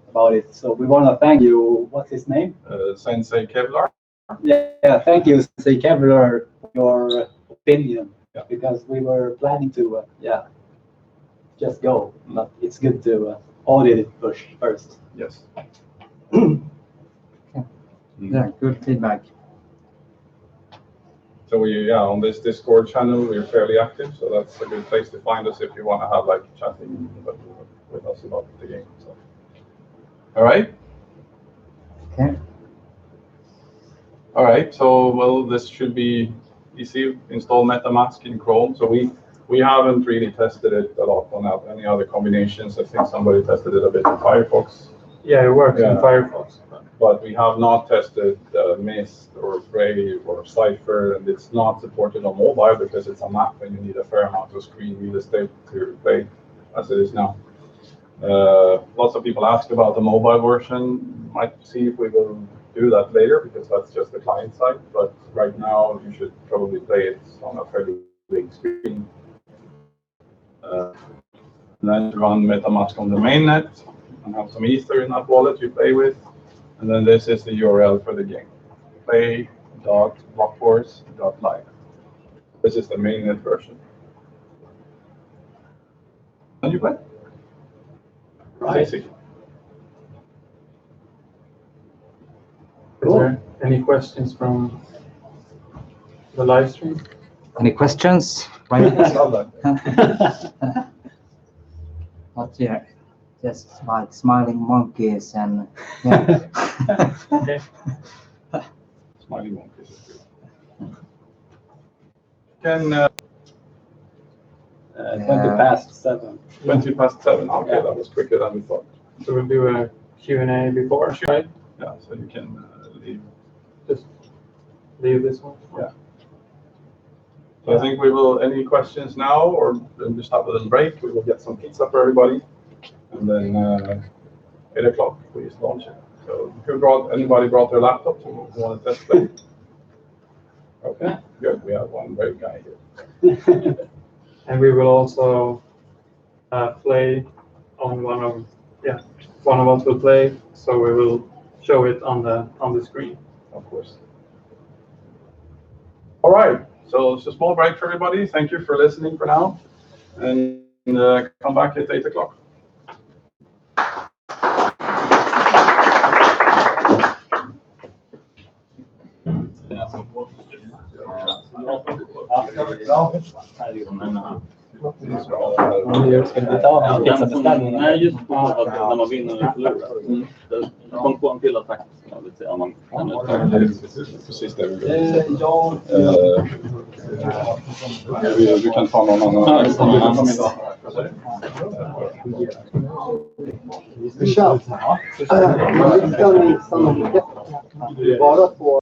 about it. So we want to thank you. What's his name? Sensei Kevlar. Yeah, thank you, Sensei Kevlar, for your opinion. Yeah. Because we were planning to, just go. But it's good to audit it first. Yes. Yeah, good feedback. So on this Discord channel, we're fairly active. So that's a good place to find us if you want to have like chatting with us about the game. So. All right. Okay. All right, so well, this should be easy. Install MetaMask in Chrome. So we haven't really tested it a lot on any other combinations. I think somebody tested it a bit in Firefox. Yeah, it works in Firefox. But we have not tested Mist or Brave or Cypher, and it's not supported on mobile because it's a Mac and you need a fair amount of screen real estate to play as it is now. Lots of people ask about the mobile version. Might see if we will do that later because that's just the client side. But right now, you should probably play it on a fairly big screen. Then run MetaMask on the mainnet and have some Ether in that wallet you play with. And then this is the URL for the game: play.blockforce.live. This is the mainnet version. And you play. Right. Basic. Is there any questions from the live stream? Any questions? Love that. Not yet. Just like smiling monkeys and yeah. Okay. Smiling monkeys is good. Can 20 past 7. 20 past 7. Okay, Yeah. that was quicker than we thought. So we'll do a Q&A before, right? Yeah, so you can leave. Just leave this one. Yeah. So I think we will. Any questions now, or then just have a little break? We will get some pizza for everybody, and then 8 o'clock we just launch it. So anybody brought their laptop? So we want to test play. Okay, good. We have one brave guy here. And we will also play on one of us will play, so we will show it on the screen. Of course. All right. So it's a small break for everybody. Thank you for listening for now, and come back at 8 o'clock. Ska vi ta en pizzabeställning? Nej, just på att när man vinner eller förlorar. Kom på en till attack. Jag vill se om man kan Precis det vi vill. Du kan ta någon annan. Vi kör. Vi ska stanna bara på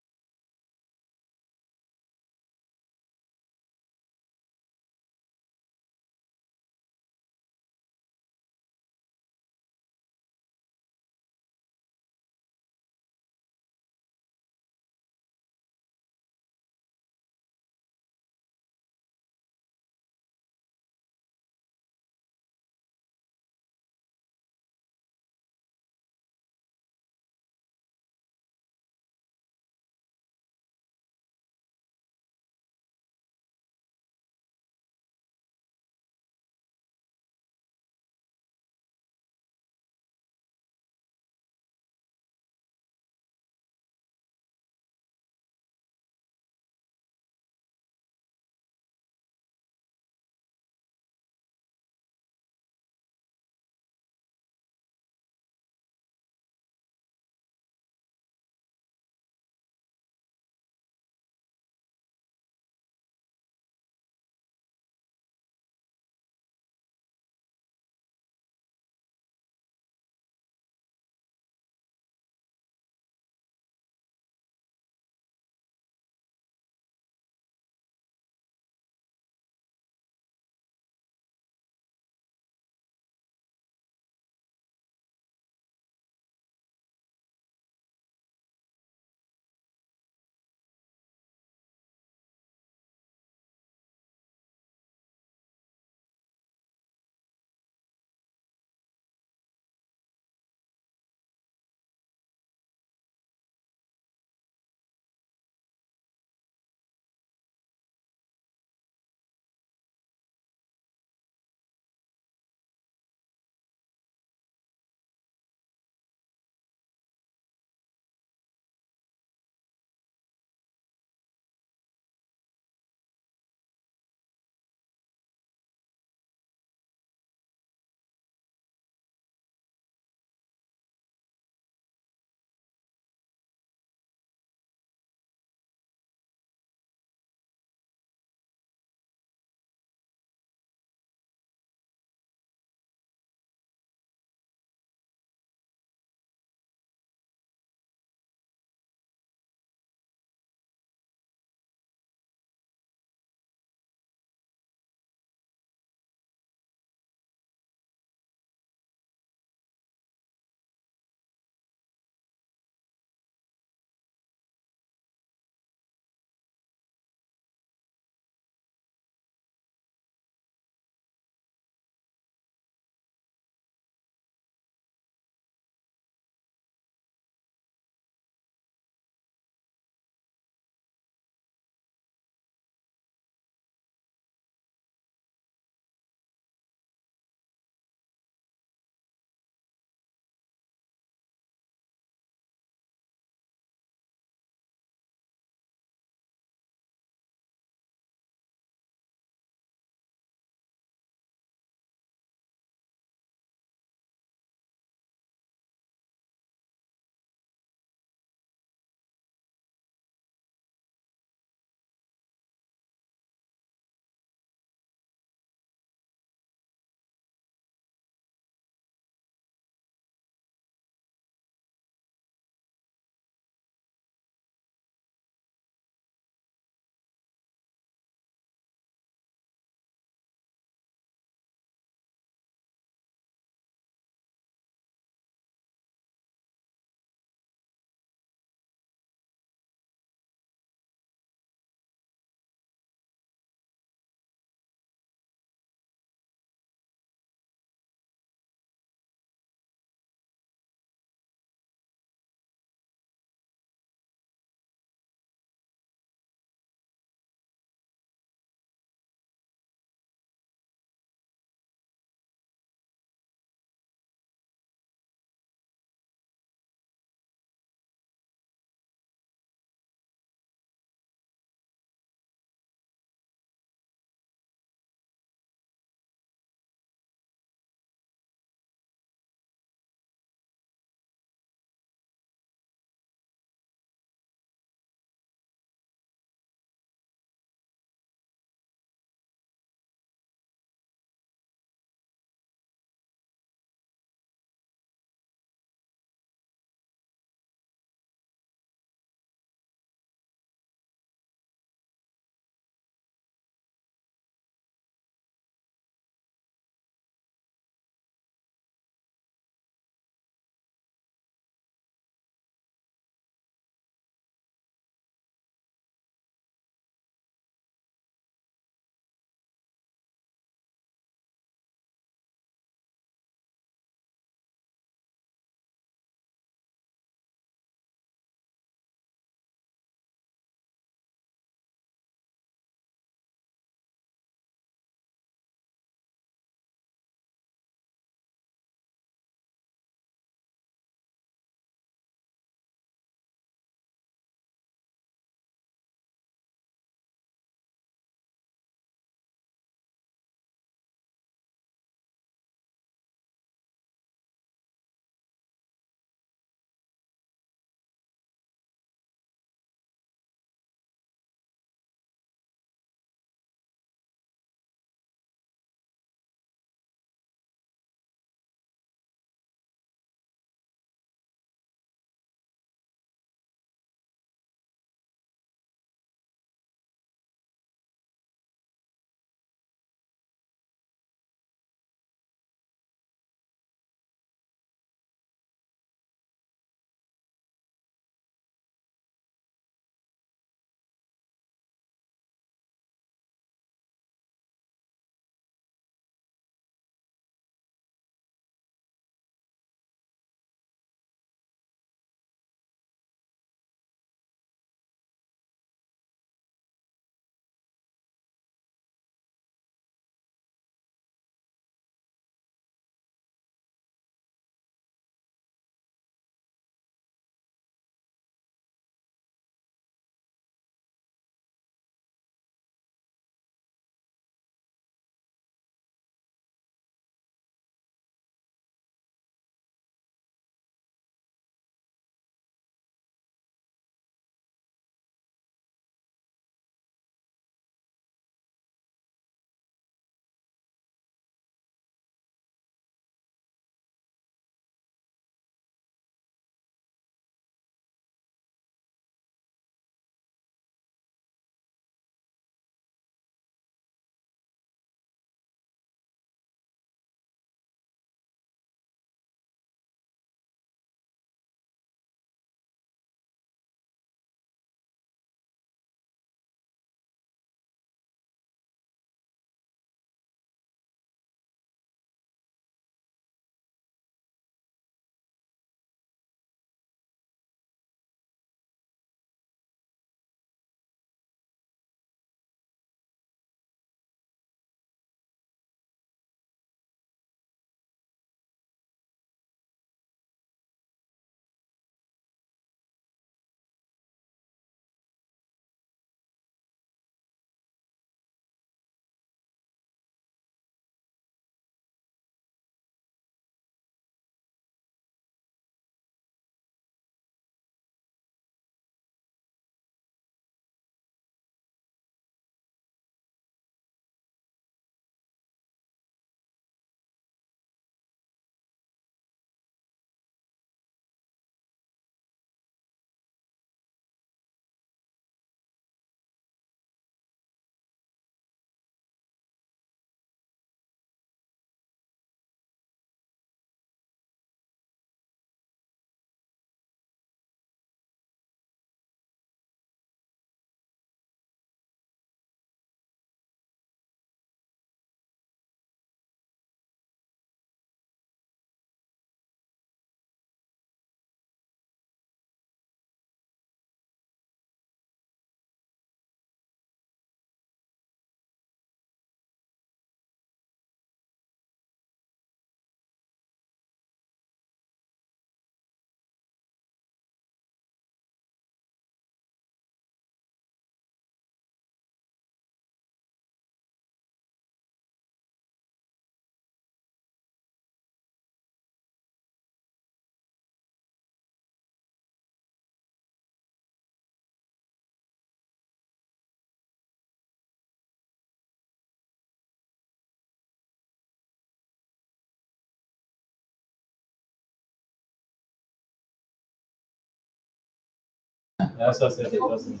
As I said, it doesn't.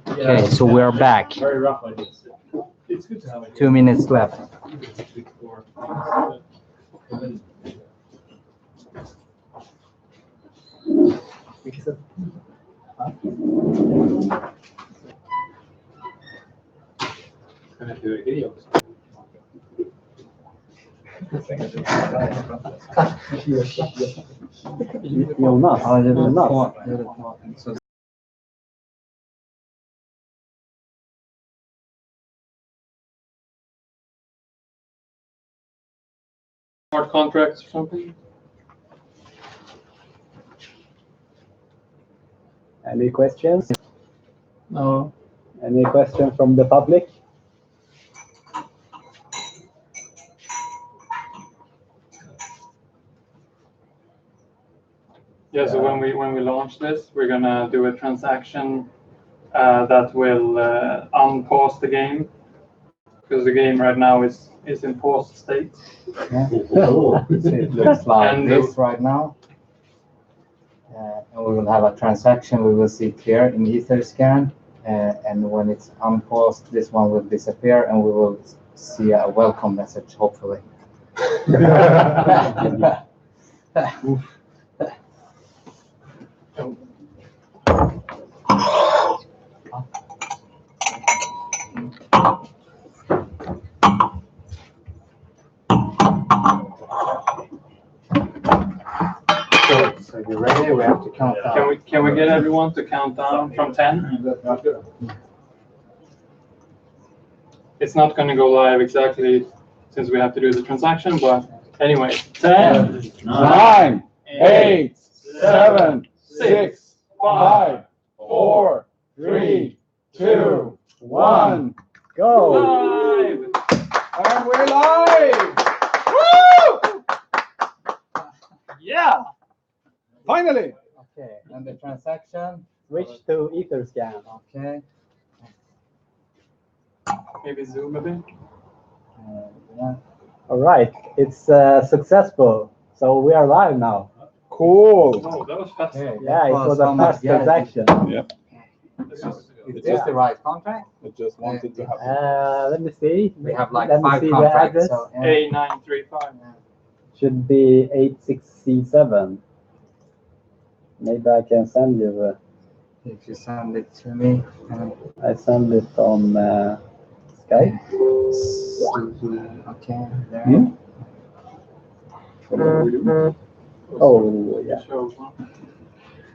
Okay, so we are back. Very rough ideas. It's good to have 2 minutes left. Jonas. Ja, det är väl Jonas. två. Det är väl två. Så Smart contracts or something? Any questions? no. Any question from the public? Yeah, so when we launch this, we're gonna do a transaction that will unpause the game, because the game right now is in paused state. Yeah. So it looks like And this right now. And we will have a transaction. We will see clear in Etherscan. And when it's unpaused, this one will disappear and we will see a welcome message, hopefully. So you ready? We have to count down. Can we get everyone to count down from 10? It's not gonna go live exactly since we have to do the transaction, but anyway, 10, 9, 8, 7, 6, 5, 4, 3, 2, 1. Go! live! And we're live! Yeah! Finally! Okay, and the transaction. Switch to Etherscan. Okay. Maybe zoom a bit. Yeah. All right, it's successful. So we are live now. Cool. Oh, that was fast. Okay. Yeah, it was a almost- fast yeah, transaction. Is this the right contract? I just wanted to have. Let me see. We have like Let me 5 see the contracts. address. So, yeah. A935. Should be 86C7. Maybe I can send you. If you send it to me. I send it on Skype. Okay, there. Hmm? Oh, yeah. Shows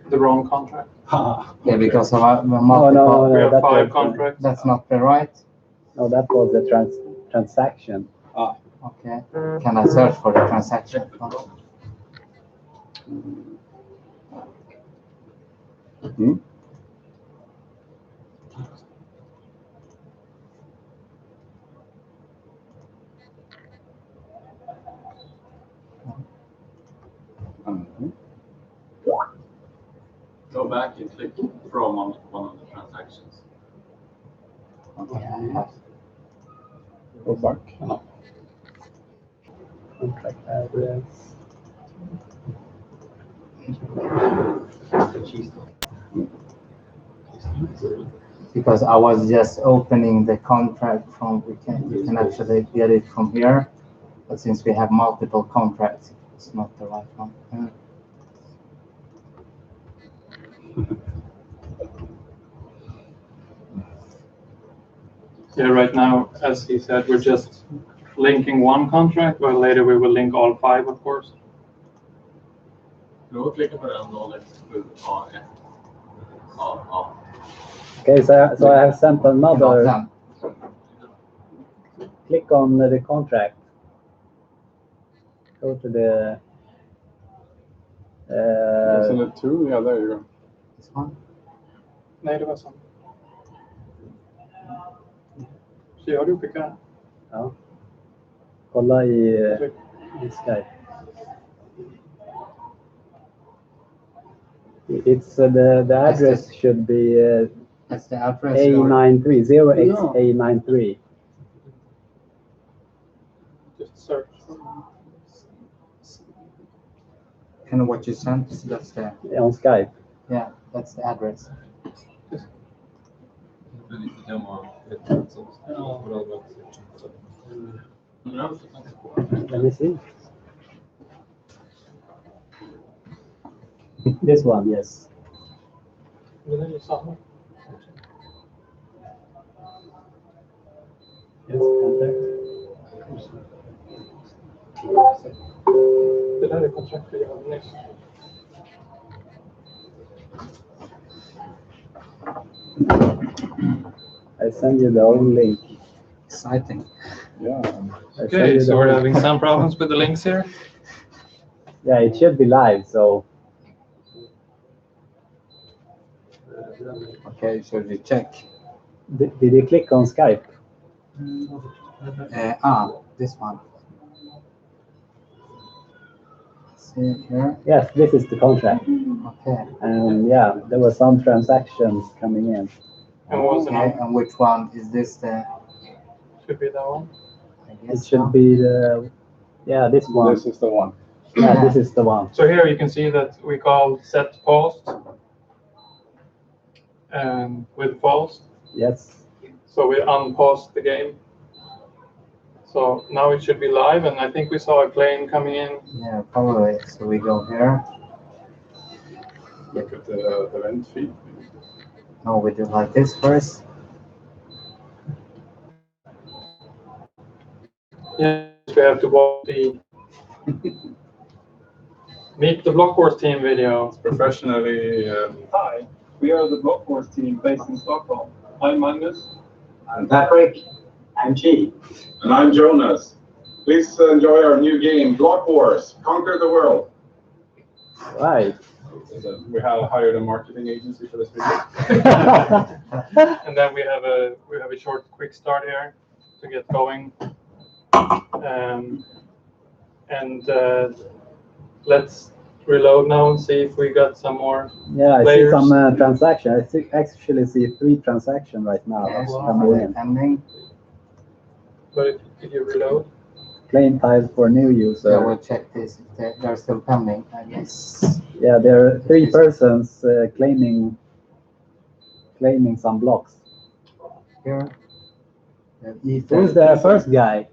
the wrong contract. Yeah, because of a No, multiple. no, We no, have that 5 was, contracts. That's not the right. no, that was the transaction. Okay. Can I search for the transaction? Hmm? Go back and click from on one of the transactions. Okay, I have. Go back. Contract address. Because I was just opening the contract from, you can actually get it from here, but since we have multiple contracts, it's not the right one. Yeah, right now, as he said, we're just linking one contract, but later we will link all 5, of course. Då klickar på den och lägger 7A1. Ja. Okay, so I have sent Not another. done. Click on the contract. Go to the. Isn't it 2? Yeah, there you go. This one? Nej, det var så. Så har du skickat? Ja. Kolla i Skype. It's the address should be That's the address. A93 0xA93. Just search. And what you sent, that's the. On Skype. Yeah, that's the address. Lite gammal. Bra. Let me see. This one, yes. Det är ju samma. Yes, enter. Det där är kontrakt vi hade nyss. I send you the old link. Exciting. Yeah. I send Okay, you so the we're old- having some problems with the links here. Yeah, it should be live, so Okay, should we check? did you click on Skype? This one. See here. Yes, this is the contract. Okay. And yeah, there were some transactions coming in. And what was the Okay, number? and which one is this? The Should be that one. I It guess should so. be the, yeah, this one. This is the one. Yeah, this is the one. So here you can see that we call set paused and with paused. Yes. So we unpaused the game. So now it should be live, and I think we saw a claim coming in. Yeah, probably. So we go here. Look at the event feed. No, we do like this first. Yes, we have to watch the Meet the Block Wars team video. Professionally, Hi, we are the Block Wars team based in Stockholm. I'm Magnus. I'm Patrick. I'm Chi. and I'm Jonas. Please enjoy our new game, Block Wars, Conquer the World. Right. We have hired a marketing agency for this video. And then we have a short quick start here to get going. Let's reload now and see if we got some more. Yeah, I see Players. some transaction. Actually see 3 transactions right now. Yes, That's coming in. pending. But did you reload? Claim tiles for new user. So we'll check this if they're still pending, I guess. Yeah, there are 3 persons claiming some blocks. Here. We have Ether. Who's the first guy?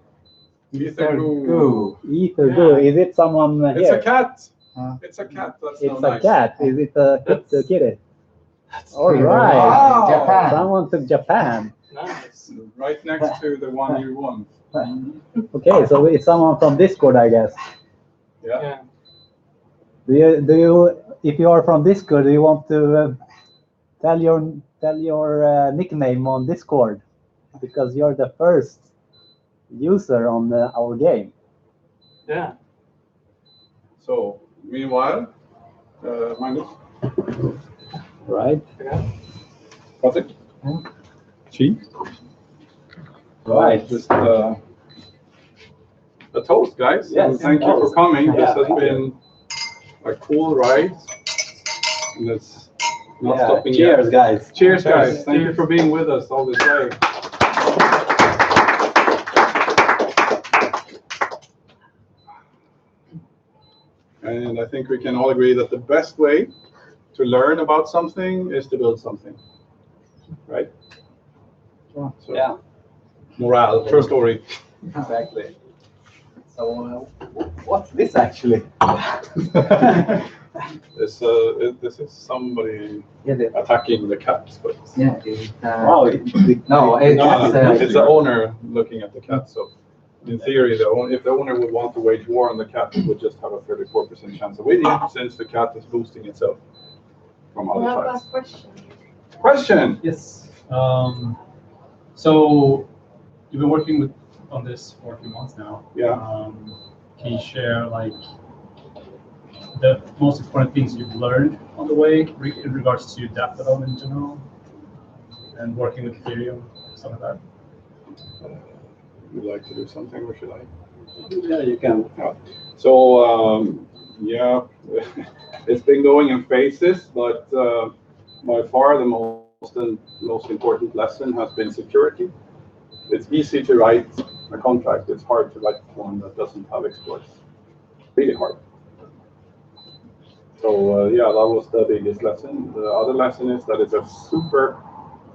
Ether Goo. Ether Yeah. Goo. Is it someone It's a here? cat. Huh? It's a cat. That's It's so a nice. cat. Is it a That's- kitty? That's All pretty right. Wow. Japan. Someone took Japan. Nice. Right next to the one you won. Okay, so it's someone from Discord, I guess. Yeah. Yeah. Do you if you are from Discord, do you want to tell your nickname on Discord? Because you're the first user on our game. Yeah. So, meanwhile, Magnus, Right? Yeah. Patrick, Hmm? Chi. Right. Just a toast, guys. Yes, And thank you for toast. coming. Yeah, This has thank been a cool ride. And it's not Yeah, stopping cheers, yet. guys. Cheers, guys. Cheers. Thank you for being with us all this way. And I think we can all agree that the best way to learn about something is to build something. Right? Yeah. So, Yeah. morale, true story. Exactly. So, what's this actually? This is somebody Yeah, attacking the cats, but yeah. Wow. No, it's the owner looking at the cat. So in theory, if the owner would want to wage war on the cat, it would just have a 34% chance of winning, since the cat is boosting itself from other sides. Question. Question. Yes. So you've been working on this for a few months now. Yeah. Can you share like the most important things you've learned on the way in regards to DApp development in general and working with Ethereum, stuff like that? Would you like to do something, or should I? Yeah, you can. So yeah, it's been going in phases, but by far the most important lesson has been security. It's easy to write a contract. It's hard to write one that doesn't have exploits. Really hard. So yeah, that was the biggest lesson. The other lesson is that it's a super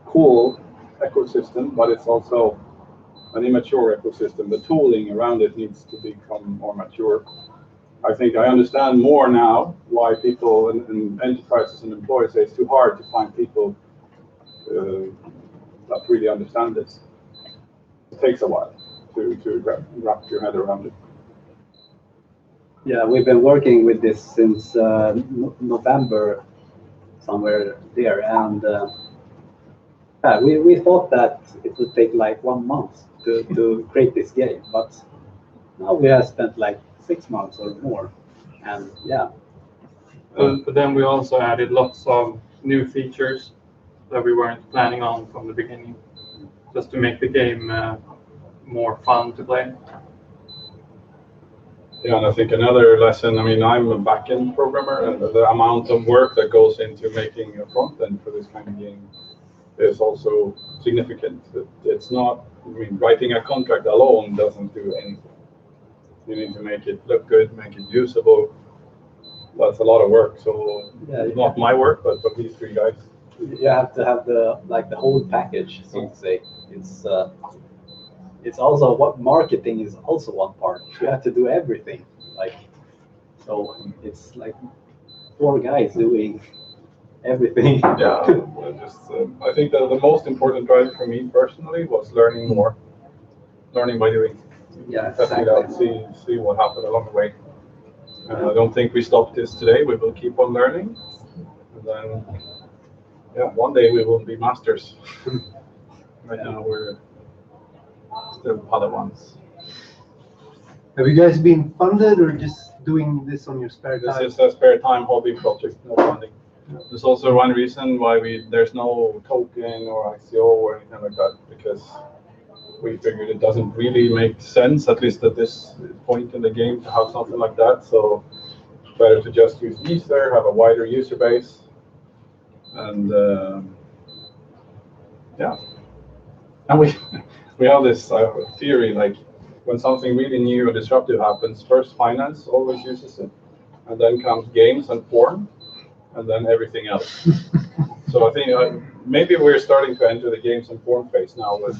cool ecosystem, but it's also an immature ecosystem. The tooling around it needs to become more mature. I think I understand more now why people and enterprises and employers say it's too hard to find people that really understand this. It takes a while to wrap your head around it. Yeah, we've been working with this since November, somewhere there, and yeah, we thought that it would take like 1 month to create this game, but now we have spent like 6 months or more, and yeah. But then we also added lots of new features that we weren't planning on from the beginning, just to make the game more fun to play. Yeah, and I think another lesson, I mean, I'm a back-end programmer, and the amount of work that goes into making a front end for this kind of game is also significant. It's not, I mean, writing a contract alone doesn't do anything. You need to make it look good, make it usable. That's a lot of work. So Yeah, not my work, but for these three guys. You have to have the whole package, so to say. It's also what marketing is also one part. You have to do everything. Like, so it's like 4 guys doing everything. Yeah, I think that the most important drive for me personally was learning more, learning by doing. Yeah, Test it out, see what happened along the way. I don't think we stopped this today. We will keep on learning, and then yeah, one day we will be masters. Right now we're still other ones. Have you guys been funded or just doing this on your spare This time? is a spare time hobby project, no funding. There's also one reason why there's no token or ICO or anything like that, because we figured it doesn't really make sense, at least at this point in the game, to have something like that. So better to just use Ether, have a wider user base, and yeah. And we have this theory, like when something really new or disruptive happens, first finance always uses it, and then comes games and porn, and then everything else. So I think maybe we're starting to enter the games and porn phase now with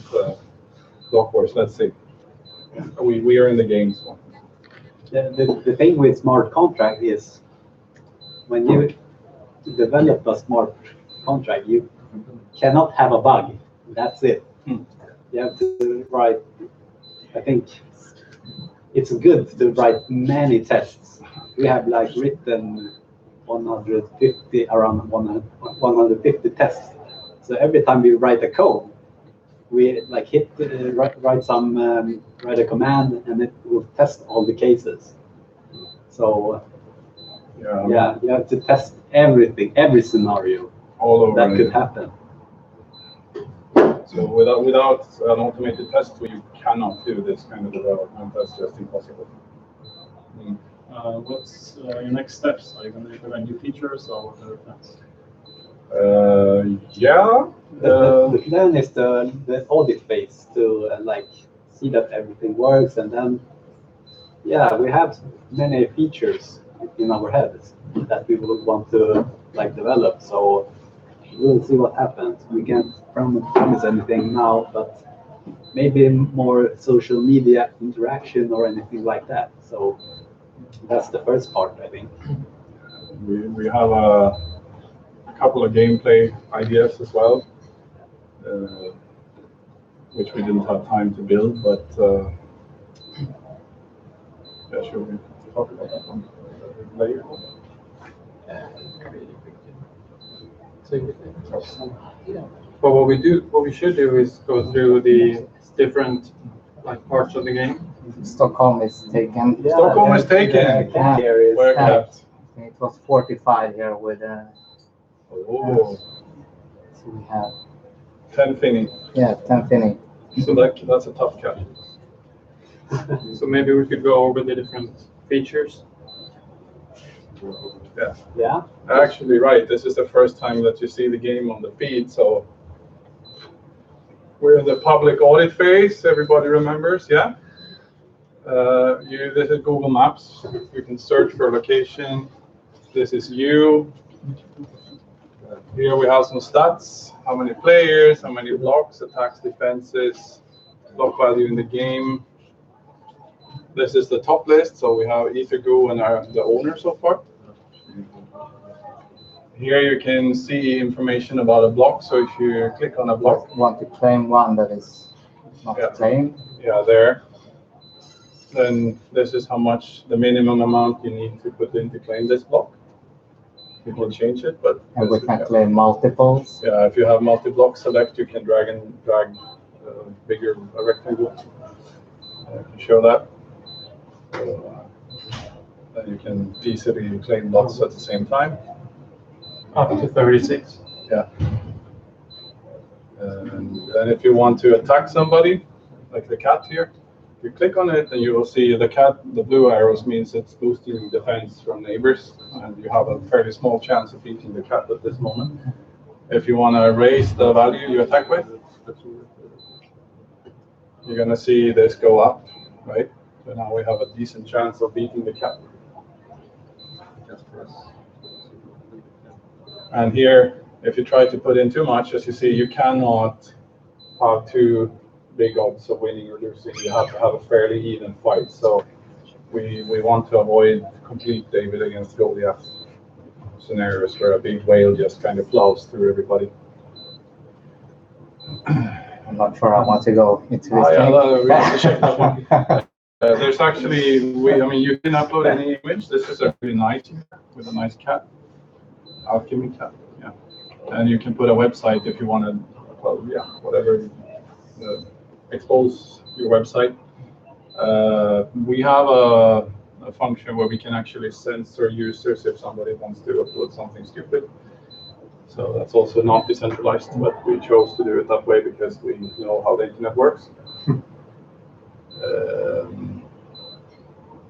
Block.Wars. Let's see. We are in the games one. The thing with smart contract is when you develop a smart contract, you cannot have a bug. That's it. You have to write, I think it's good to write many tests. We have like written 150, around 150 tests. So every time we write a code, we like write a command, and it will test all the cases. So yeah, you have to test everything, every scenario all over that could happen. So without an automated test, we cannot do this kind of development. That's just impossible. What's your next steps? Are you going to implement new features or what are your plans? Yeah. The plan is the audit phase to like see that everything works, and then yeah, we have many features in our heads that we would want to like develop. So we'll see what happens. We can't promise anything now, but maybe more social media interaction or anything like that. So that's the first part, I think. We have a couple of gameplay ideas as well, which we didn't have time to build, but yeah, sure, we can talk about that one later. But what we should do is go through the different like parts of the game. Stockholm is taken. Yeah, Stockholm is taken. Yeah. Where cat? It was 45 here with Oh, so we have 10 Finny. 10 Finny. So that's a tough cat. So maybe we could go over the different features. Yeah. Yeah. Actually, right. This is the first time that you see the game on the feed, so we're in the public audit phase. Everybody remembers, yeah? This is Google Maps. You can search for a location, This is you. Here we have some stats. How many players, how many blocks, attacks, defenses, block value in the game. This is the top list. So we have Ethergo and the owner so far. Here you can see information about a block. So if you click on a block, Want to claim one that is not claimed? yeah, there. Then this is how much the minimum amount you need to put in to claim this block. You can change it, but And we can claim multiples. yeah, if you have multi-block select, you can drag bigger rectangle. I can show that. So, then you can easily claim lots at the same time. Up to 36. Yeah. And then if you want to attack somebody, like the cat here, you click on it and you will see the cat, the blue arrows means it's boosting defense from neighbors, and you have a fairly small chance of beating the cat at this moment. If you want to raise the value you attack with, you're going to see this go up, right? So now we have a decent chance of beating the cat. And here, if you try to put in too much, as you see, you cannot have too big odds of winning or losing. You have to have a fairly even fight. So we want to avoid complete David against Goliath scenarios where a big whale just kind of plows through everybody. I'm not sure I want to go into this. We have to check that one. There's actually, you can upload any image. This is a really nice with a nice cat, alchemy cat. Yeah, and you can put a website if you want to. Well, yeah, whatever. Expose your website. We have a function where we can actually censor users if somebody wants to upload something stupid. So that's also not decentralized, but we chose to do it that way because we know how the internet works.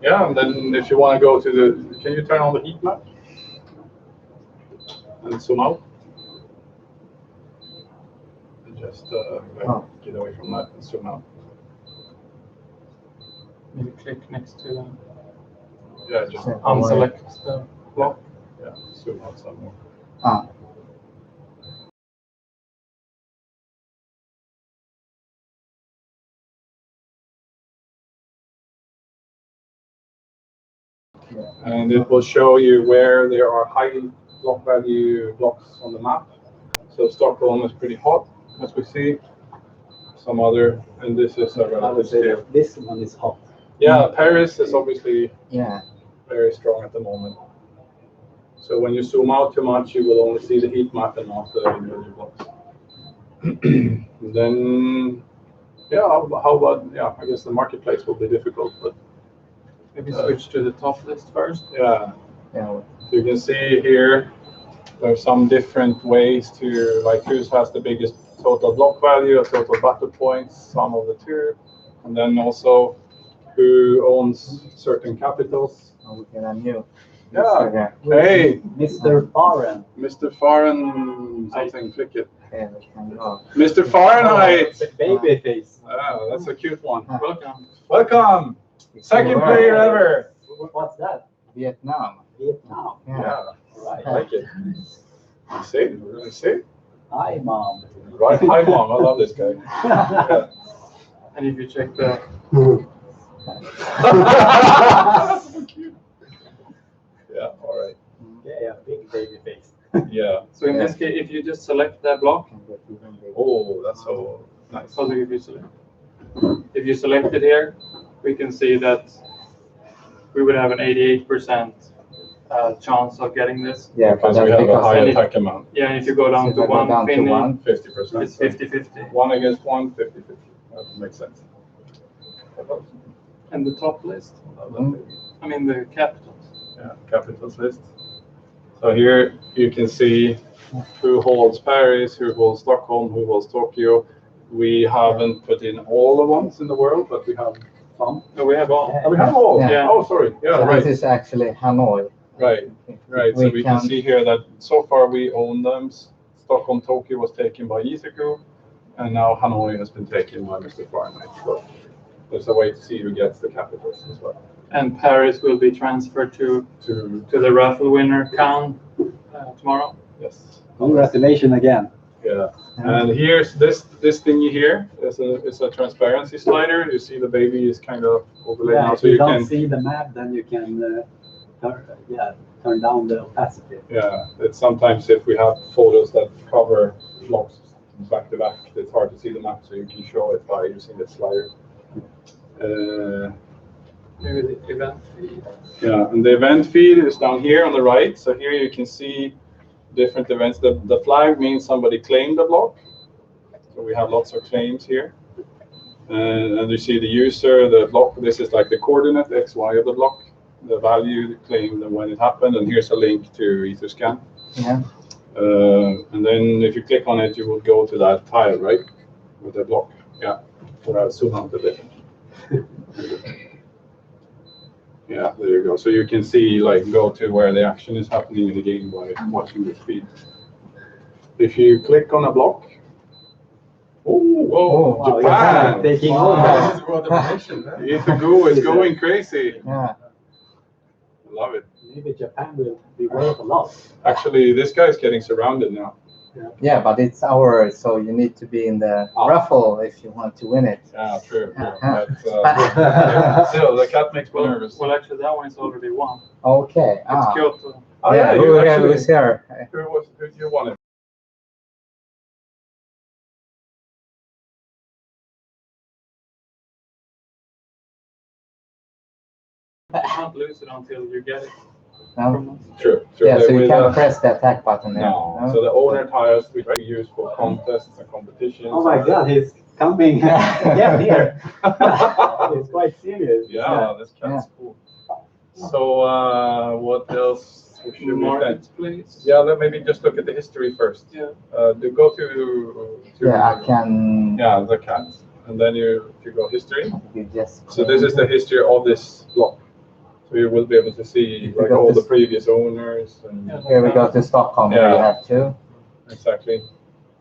Yeah, and then if you want to go to the, can you turn on the heat map and zoom out? And just get away from that and zoom out. Maybe click next to them. Yeah, just Unselect the block. Yeah, zoom out some more. And it will show you where there are high block value blocks on the map. So Stockholm is pretty hot, as we see. Some other, and this is a relative. This one is hot. Yeah, Paris is obviously Yeah. very strong at the moment. So when you zoom out too much, you will only see the heat map and not the individual blocks. Then, yeah, how about, yeah, I guess the marketplace will be difficult, but Maybe switch to the top list first. yeah. Yeah. So you can see here, there's some different ways to, like, who has the biggest total block value, or total battle points, some of the two, and then also who owns certain capitals. We get a new. Yeah. Hey, Mr. Foreign. Mr. Foreign, something, click it. Okay, we can go. Mr. Fahrenheit. Baby face. Ah, that's a cute one. Welcome. Welcome. Second player ever. What's that? Vietnam. Vietnam. Yeah. Right. I like it. You see? You see? Hi, Mom. Right. Hi, Mom. I love this guy. Yeah. And if you check the Yeah, all right. Yeah, big baby face. Yeah. so in this case, if you just select that block, Oh, that's so nice. so if you select it here, we can see that we would have an 88% chance of getting this. Yeah, Because that's we have a because high And attack amount. Yeah, and if you go down if to I go one down to Finny, 1, 50%. it's 50-50. 1 against 1, 50-50. That makes sense. And the top list, Mhm. I mean the capitals. Yeah, capitals list. So here you can see who holds Paris, who holds Stockholm, who holds Tokyo. We haven't put in all the ones in the world, but we have some. No, we have all. Oh, we have all. Yeah. Oh, sorry. Yeah, So right. this is actually Hanoi. Right. Right. So we can see here that so far we own them. Stockholm, Tokyo was taken by Izuku, and now Hanoi has been taken by Mr. Fahrenheit. So there's a way to see who gets the capitals as well. and Paris will be transferred to the raffle winner count tomorrow. Yes. Congratulations again. Yeah. And here's this thingy here is a transparency slider. You see the baby is kind of overlaid now, If so you you don't can. see the map, then you can turn down the opacity. Yeah, it's sometimes if we have photos that cover blocks back to back, it's hard to see the map, so you can show it by using the slider. Maybe the event feed. Yeah, and the event feed is down here on the right. So here you can see different events. The flag means somebody claimed the block. So we have lots of claims here. And you see the user, the block. This is like the coordinate X, Y of the block, the value, the claim, and when it happened. And here's a link to Etherscan. Yeah. And then if you click on it, you will go to that tile, right? With the block. Yeah. Or I'll zoom out a bit. Yeah, there you go. So you can see, like, go to where the action is happening in the game by watching this feed. If you click on a block, wow, Japan! Taking over. Ether is going crazy. Yeah. I love it. Maybe Japan will be worth a lot. Actually, this guy's getting surrounded now. Yeah, but it's ours, so you need to be in the raffle if you want to win it. Yeah, true. But, still, the cat makes me nervous. Well, actually, that one is already won. Okay. It's Kyoto. Oh, Yeah, you who actually- is here? Who you won it? You can't lose it until you get it. No? True. Yeah, so you With, can't press the attack button there. No. So the owner tiles we use for contests and competitions. Oh my God, he's coming again here. It's quite serious. Yeah, this cat's cool. So what else should we say? Marketplace. Yeah, maybe just look at the history first. Yeah. Go to Yeah, I can. Yeah, the cat, and then you go history. You just. So this is the history of this block. So you will be able to see like all the previous owners and. Here we go to Stockholm. Here we have two. Exactly.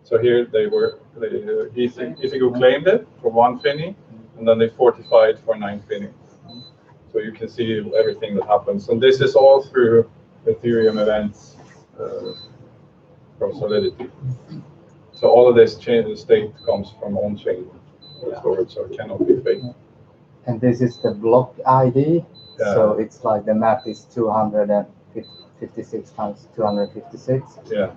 So here Ethigo claimed it for 1 penny, and then they fortified for 9 penny. So you can see everything that happens. And this is all through Ethereum events from Solidity. So all of this change state comes from on-chain storage, so it cannot be fake. And this is the block ID. Yeah. So it's like the map is 256 times 256. Yeah.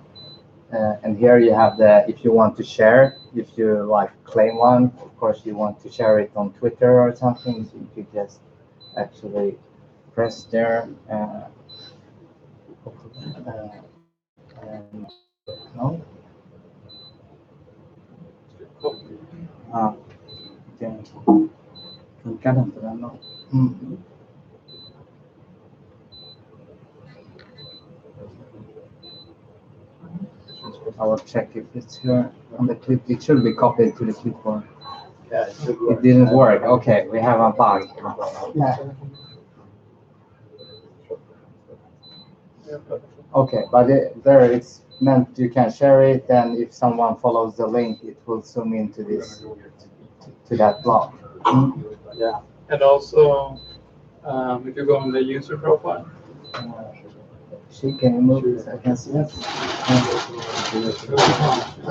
And here you have if you want to share, if you like claim one, of course you want to share it on Twitter or something, so you could just actually press there. No? Okej. Funkar inte den då? I will check if it's here on the clip. It should be copied to the clipboard. Yeah, It didn't work. Okay, we have a bug. Okay, but there it's meant you can share it, and if someone follows the link, it will zoom into this to that block. Yeah. And also, if you go on the user profile. Can you move this? I can see it.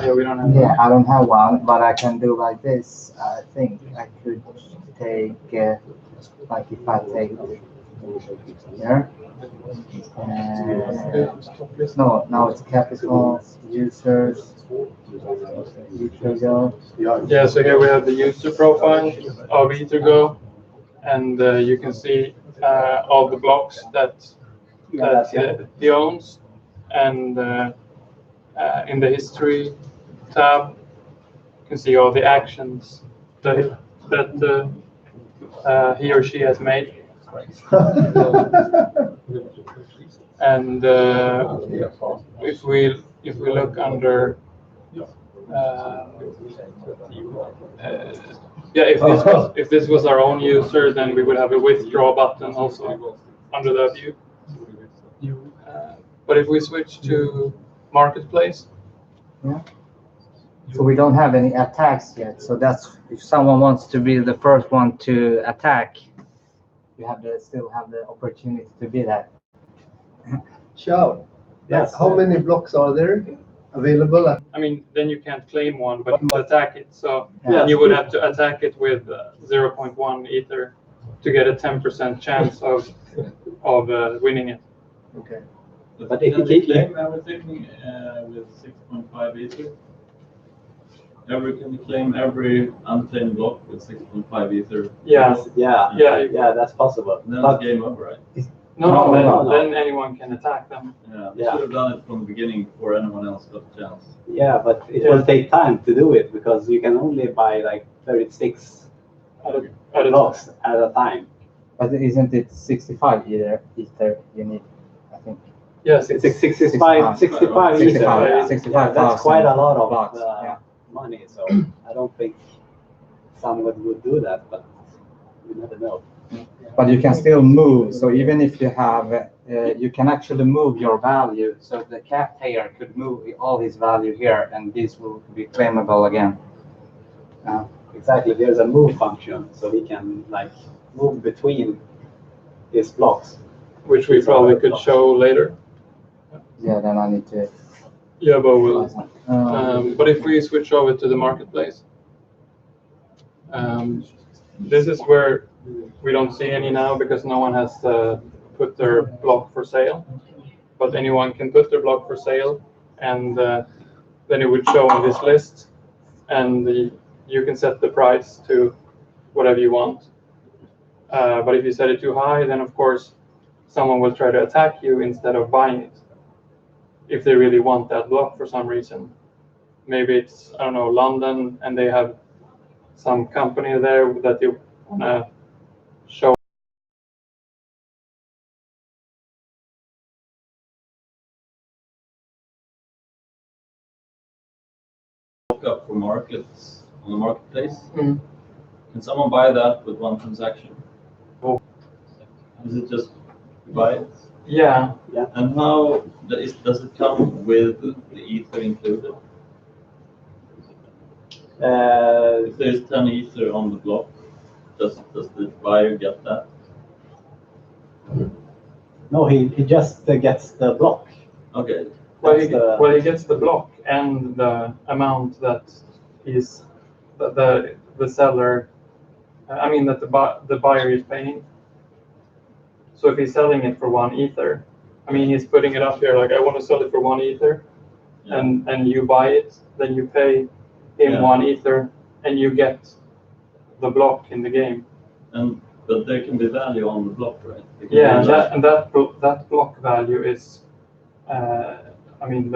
Yeah, we don't have. Yeah, I don't have one, but I can do like this. I think I could take, like if I take here. No, now it's capital, users. Yeah, so here we have the user profile of Ethergo, and you can see all the blocks that he owns, and in the history tab, you can see all the actions that he or she has made. And if we look under if this was our own user, then we would have a withdraw button also under that view. But if we switch to marketplace, So we don't have any attacks yet. So that's if someone wants to be the first one to attack, you have the still have the opportunity to be that. Ciao. Yes. How many blocks are there available? I mean, then you can't claim one, but you can attack it. So Yeah. then you would have to attack it with 0.1 ether to get a 10% chance of winning it. Okay. But if you Can they keep- claim everything with 6.5 ether? Can you claim every unclaimed block with 6.5 ether? Yeah. Yeah, Yeah. yeah, that's possible. Then But it's game over, right? No, No. then anyone can attack them. Yeah, they Yeah. should have done it from the beginning before anyone else got a chance. yeah, but it Yeah. will take time to do it because you can only buy like 36 At a blocks at a time. But isn't it 65 ether you need? I think. Yes, It's it's 65 65, ether. Yeah. 65,000 Yeah, that's quite a lot of blocks, yeah. money. So I don't think someone would do that, but you never know. But you can still move. So even if you have, you can actually move your value. So the cap payer could move all his value here, and this will be claimable again. Exactly. There's a move function, so we can like move between these blocks. which we probably could show later. Yeah, then I need to. Yeah, but we'll. Um, But if we switch over to the marketplace, this is where we don't see any now because no one has put their block for sale. But anyone can put their block for sale, and then it would show on this list, and you can set the price to whatever you want. But if you set it too high, then of course someone will try to attack you instead of buying it. If they really want that block for some reason. Maybe it's, I don't know, London, and they have some company there that you want to show. Look up for markets on the marketplace. Mhm. Can someone buy that with one transaction? Oh. Is it just buy it? Yeah, And how does it come with the ether included? If there's 10 ether on the block, does the buyer get that? No, he just gets the block. Okay. well, That's he gets the block and the amount that is the seller. I mean that the buyer is paying. So if he's selling it for 1 ether, I mean he's putting it up here like I want to sell it for 1 ether, Yeah. and you buy it, then you pay him Yeah. 1 ether, and you get the block in the game. But there can be value on the block, right? It can Yeah, be like- that block value is, I mean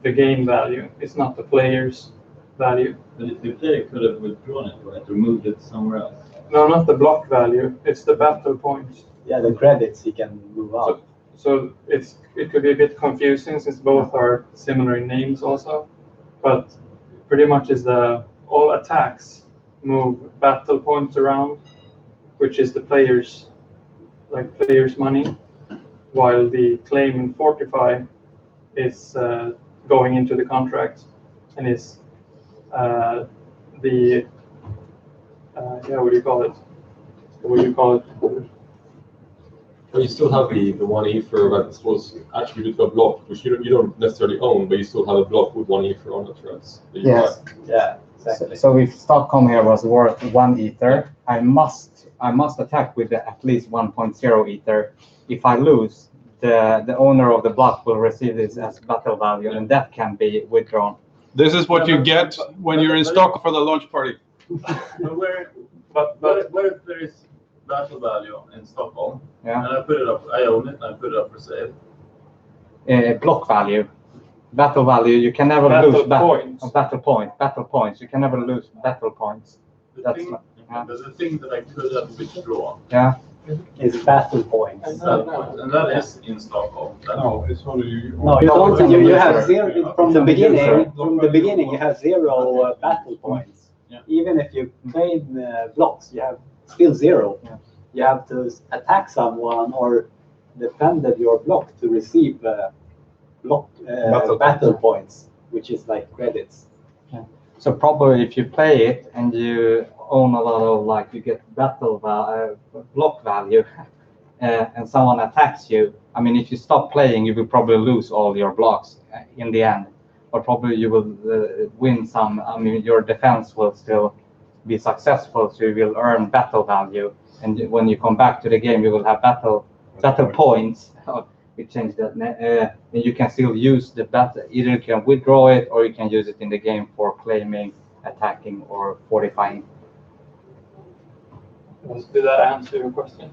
the game value. It's not the player's value. But the player could have withdrawn it, right? Or moved it somewhere else. No, not the block value. It's the battle points. Yeah, the credits he can move out. So it could be a bit confusing since both are similar in names also, but pretty much is all attacks move battle points around, which is the player's money, while the claim in Fortify is going into the contract and is what do you call it? What do you call it? Well, you still have the one ether that was attributed to a block, which you don't necessarily own, but you still have a block with one ether on it, right? that you Yes. buy. Yeah, So, exactly. so if Stockholm here was worth 1 ether, I must attack with at least 1.0 ether. If I lose, the owner of the block will receive this as battle value, and that can be withdrawn. This is what you get when you're in Stockholm for the launch party. But what if there is battle value in Stockholm, Yeah. and I put it up, I own it, and I put it up for sale? Block value, battle value. You can never Battle lose points. battle points. You can never lose battle points. The That's thing, not- yeah. but the thing that I could have withdrawn, Yeah. It's battle points. and that is in Stockholm. No, it's only you. No, you No, it's don't. on the You have user. zero from It's the on the beginning. user. From the beginning, you have 0 battle points. Yeah. Even if you claim blocks, you have still 0. Yeah. You have to attack someone or defended your block to receive block battle points, which is like credits. So probably if you play it and you own a lot of like you get block value, and someone attacks you. I mean, if you stop playing, you will probably lose all your blocks in the end, but probably you will win some. I mean, your defense will still be successful, so you will earn battle value. And when you come back to the game, you will have battle points. We change that, and you can still use the battle. Either you can withdraw it, or you can use it in the game for claiming, attacking, or fortifying. Did that answer your question?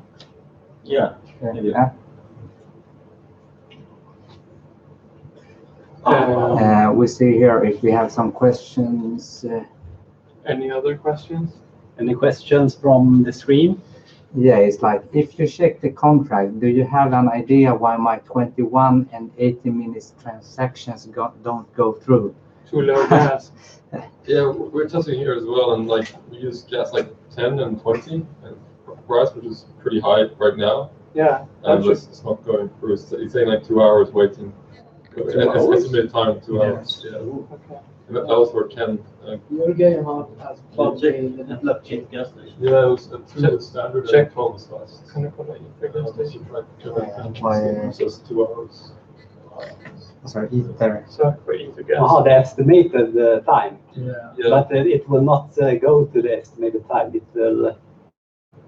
Yeah. Yeah. We see here if we have some questions. Any other questions? Any questions from the stream? Yeah, it's like, if you check the contract, do you have an idea why my 21 and 80 minutes transactions don't go through? Too low gas. Yeah, we're testing here as well, and like we use gas like 10 and 20 and for us, which is pretty high right now. Yeah. And it's not going through. It's saying like 2 hours waiting. Estimated time 2 hours. Yeah. Okay. And that was for Ken. Your game has Check gas station. Yeah, it was a standard. Check. And 12 was fast. Kan du kolla in för gas station? It says 2 hours. Sorry, ether. Sök på Ethergas. The estimated time. Yeah. But it will not go to the estimated time. It will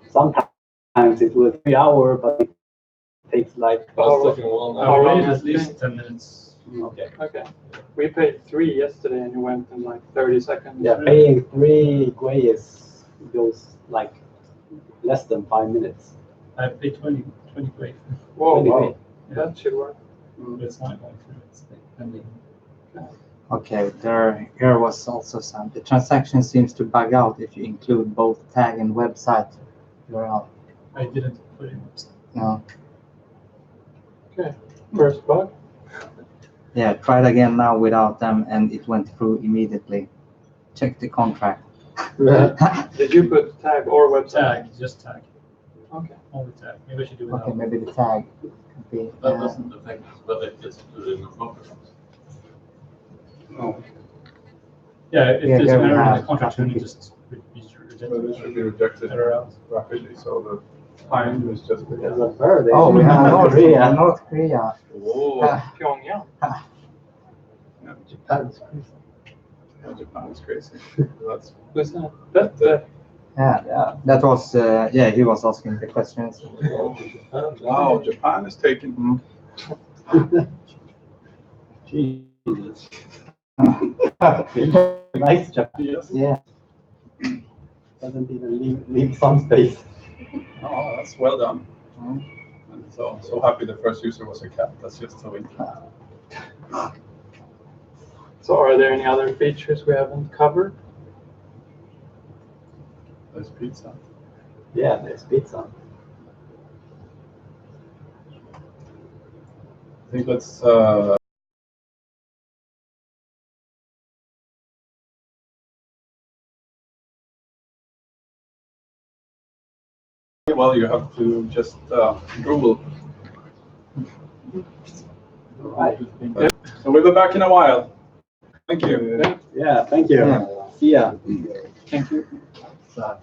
sometimes it will 3 hours, but it takes like. I was taking 1 How long At is least it? 10 minutes. Okay. Okay. We paid 3 yesterday and you went in like 30 seconds. Yeah, paying 3 guayas goes like less than 5 minutes. I paid 20 quid. Whoa, 20 wow. quid. That should work. But it's not going through. It's pending. Okay, here was also some. The transaction seems to bug out if you include both tag and website URL. I didn't put in website. No. Okay. First bug. Yeah, try it again now without them, and it went through immediately. Check the contract. Did you put tag or website? Tag, just tag. Okay. Only tag. Maybe I should do it Okay, now. maybe the tag could be. That doesn't affect whether it gets included in the contract. No, Yeah, if Yeah, there's here an we error in have the contract, then you traffic. just reject but it should be rejected error out. rapidly, so the time is just. There's a bird. Oh, we have North Korea. North Korea. Oh. Pyongyang. Japan's crazy. Yeah, Japan is crazy. That's Listen, that Yeah, that was. Yeah, he was asking the questions. wow. Japan is taking. Jesus. Nice job. Yes. Yeah. Doesn't even leave some space. Oh, that's well done. Mm. And so happy the first user was a cat. That's just so interesting. So are there any other features we haven't covered? There's pizza. Yeah, there's pizza. I think let's. Well, you have to just Google. All right. So we'll be back in a while. Thank you. Yeah, thank you. Yeah. See ya. Thank you. Yeah.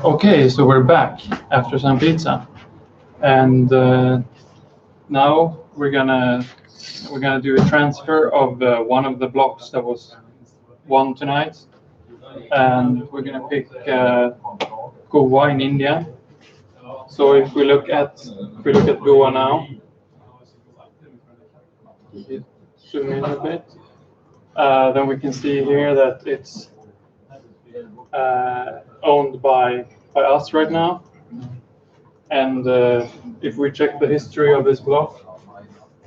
Okay, so we're back after some pizza, and now we're gonna do a transfer of one of the blocks that was won tonight, and we're gonna pick Goa in India. So if we look at Goa now, zoom in a bit, then we can see here that it's owned by us right now. And if we check the history of this block,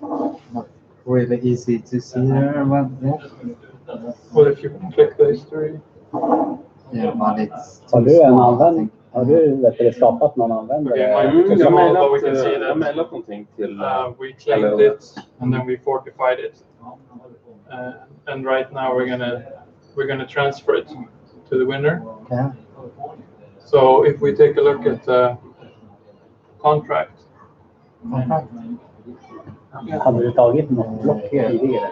Not really easy to see there, but yeah. well, if you click the history, Yeah, but it's Har du too en small, I använd? think. Har du skapat någon användare? okay, mine is Jag small, har but we can see mejlat, jag har that mejlat någonting till... we claimed it and then we fortified it, and right now we're gonna transfer it to the winner. Yeah. So if we take a look at the contract, Hade du tagit något block tidigare?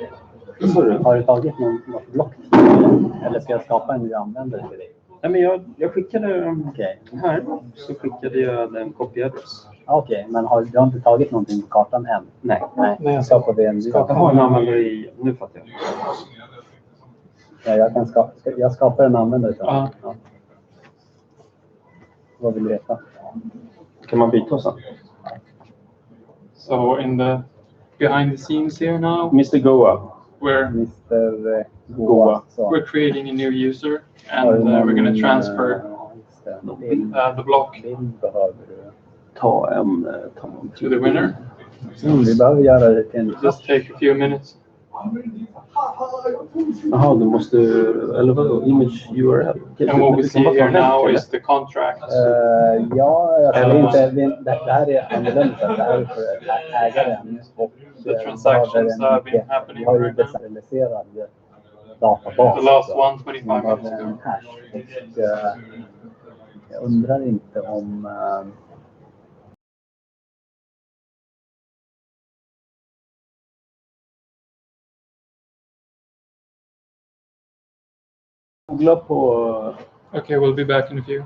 Vad sa du? Har du tagit något block tidigare? Eller ska jag skapa en ny användare till dig? Nej, men jag skickade Okej. här, så skickade jag den copy-address. Okej, men du har inte tagit någonting på kartan än? Nej. Nej, skapar vi en ny. Jag har en användare i... Nu fattar jag. Ja, jag skapar en användare. Ja. Ja. Vad vill du veta? Kan man byta sen? so in the behind the scenes here now, Mr Goa. Mr. Goa. Så. we're creating a new user, Har and du we're någon, gonna transfer just det, bild the block behöver du. Ta en to the winner. Vi behöver göra det till en Just take a few minutes. Jaha, du måste... Eller vadå? Image URL. And what we see here now is the contract. Ja, jag tror inte... Det här är annorlunda. Det här är för ägaren. Och The transactions have been vi happening har ju right now. decentraliserad databas. The last så 125 man minutes behöver ago. en hash. Och jag undrar inte om... Googla på... Okay, we'll be back in a few.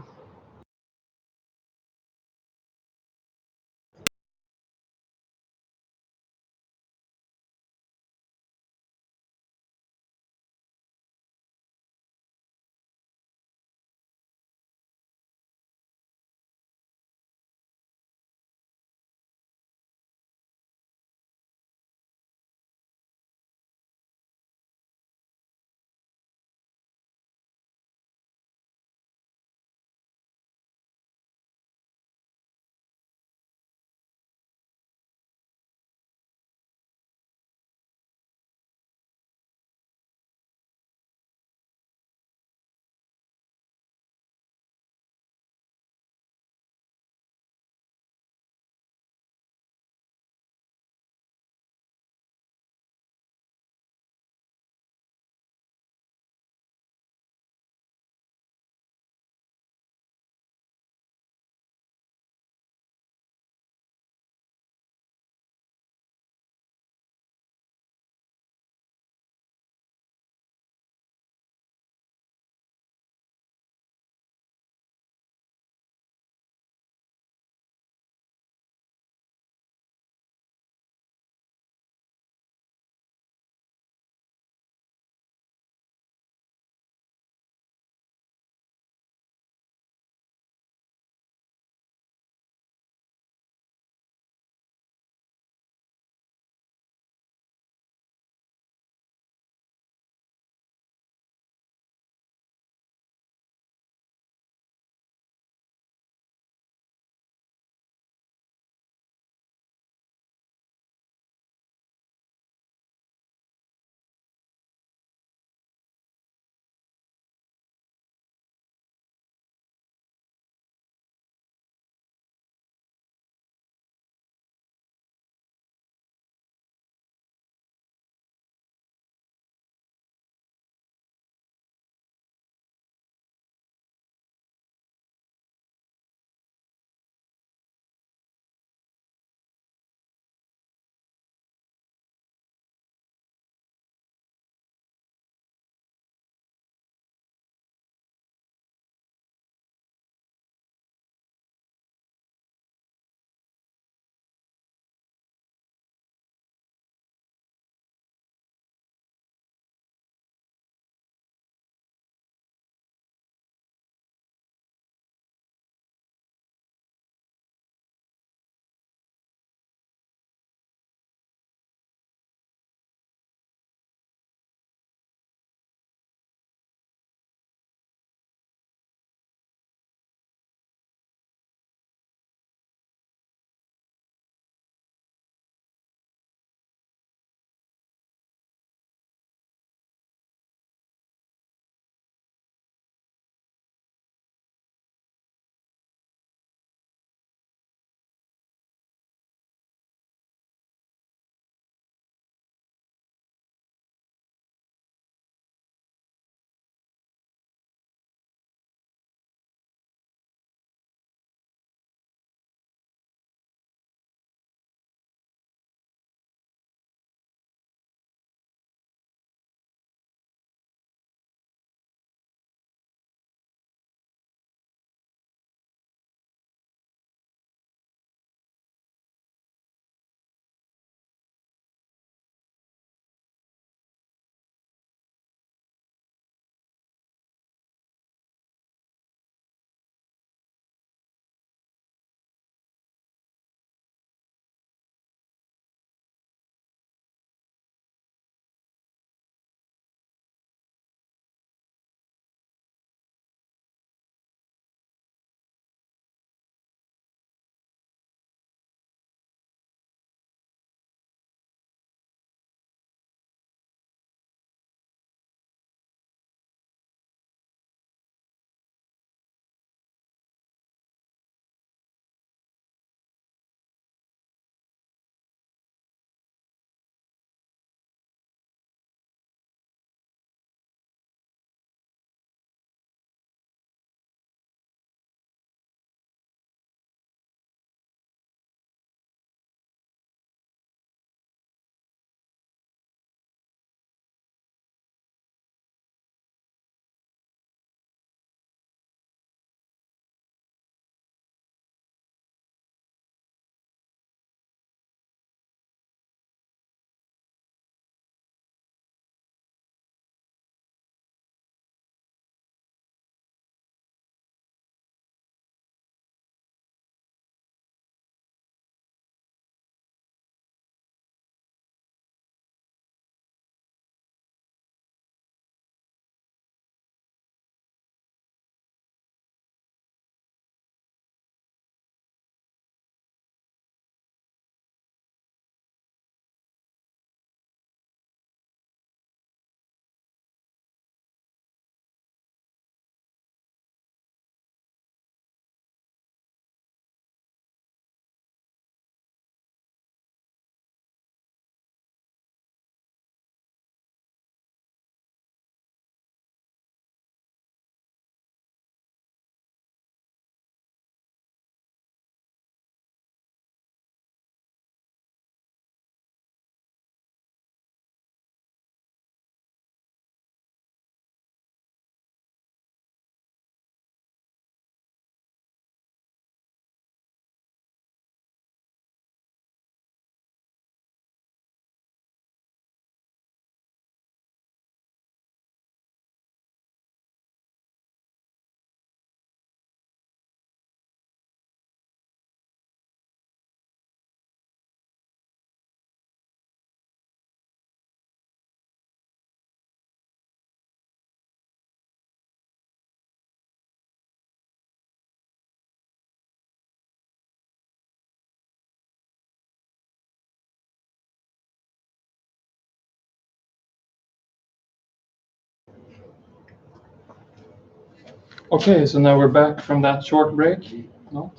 Okay, so now we're back from that short break. No?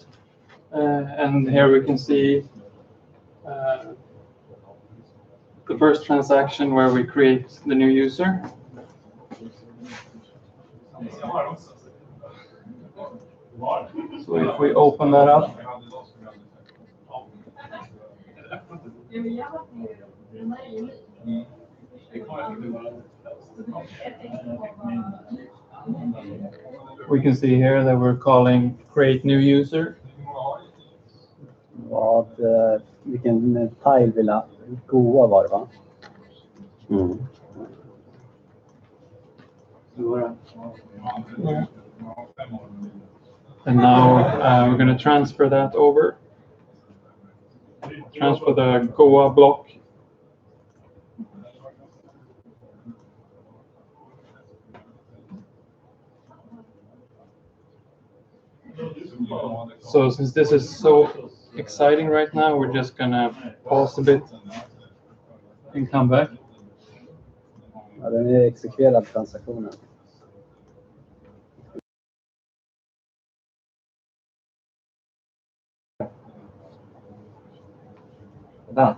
And here we can see the first transaction where we create the new user. So if we open that up, we can see here that we're calling create new user. Vilken tile vill ha? Goa var det, va? And now we're going to transfer that over. Transfer the Goa block. So since this is so exciting right now, we're just gonna pause a bit and come back. Ja, den är exekverad transaktionen. Done.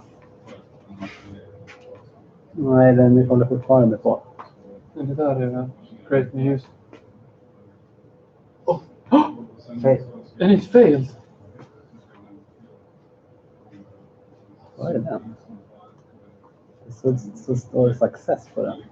Nej, den håller fortfarande på. And det där är create new user. Oh! And it failed! Vad är den? Så står det success på den.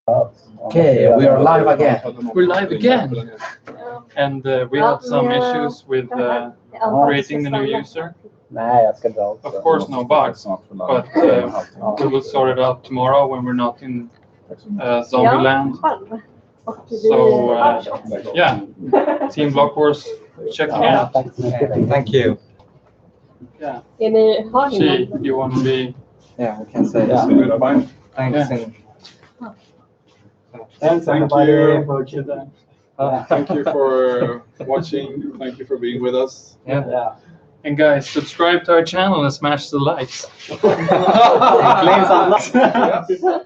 Okay, we are live again. We're live again. And we had some issues with creating the new user. Of course, no bugs, but we will sort it out tomorrow when we're not in zombie land. So, yeah, Team Block Wars, check me out. Thank you. Yeah. Har ni She, någon? you want to be? Yeah, we can say Yeah. that. Thanks. Yeah. Thanks, Thank everybody. you. Thank you for watching. Thank you for being with us. Yeah. And guys, subscribe to our channel and smash the likes. Claim some likes. Yes.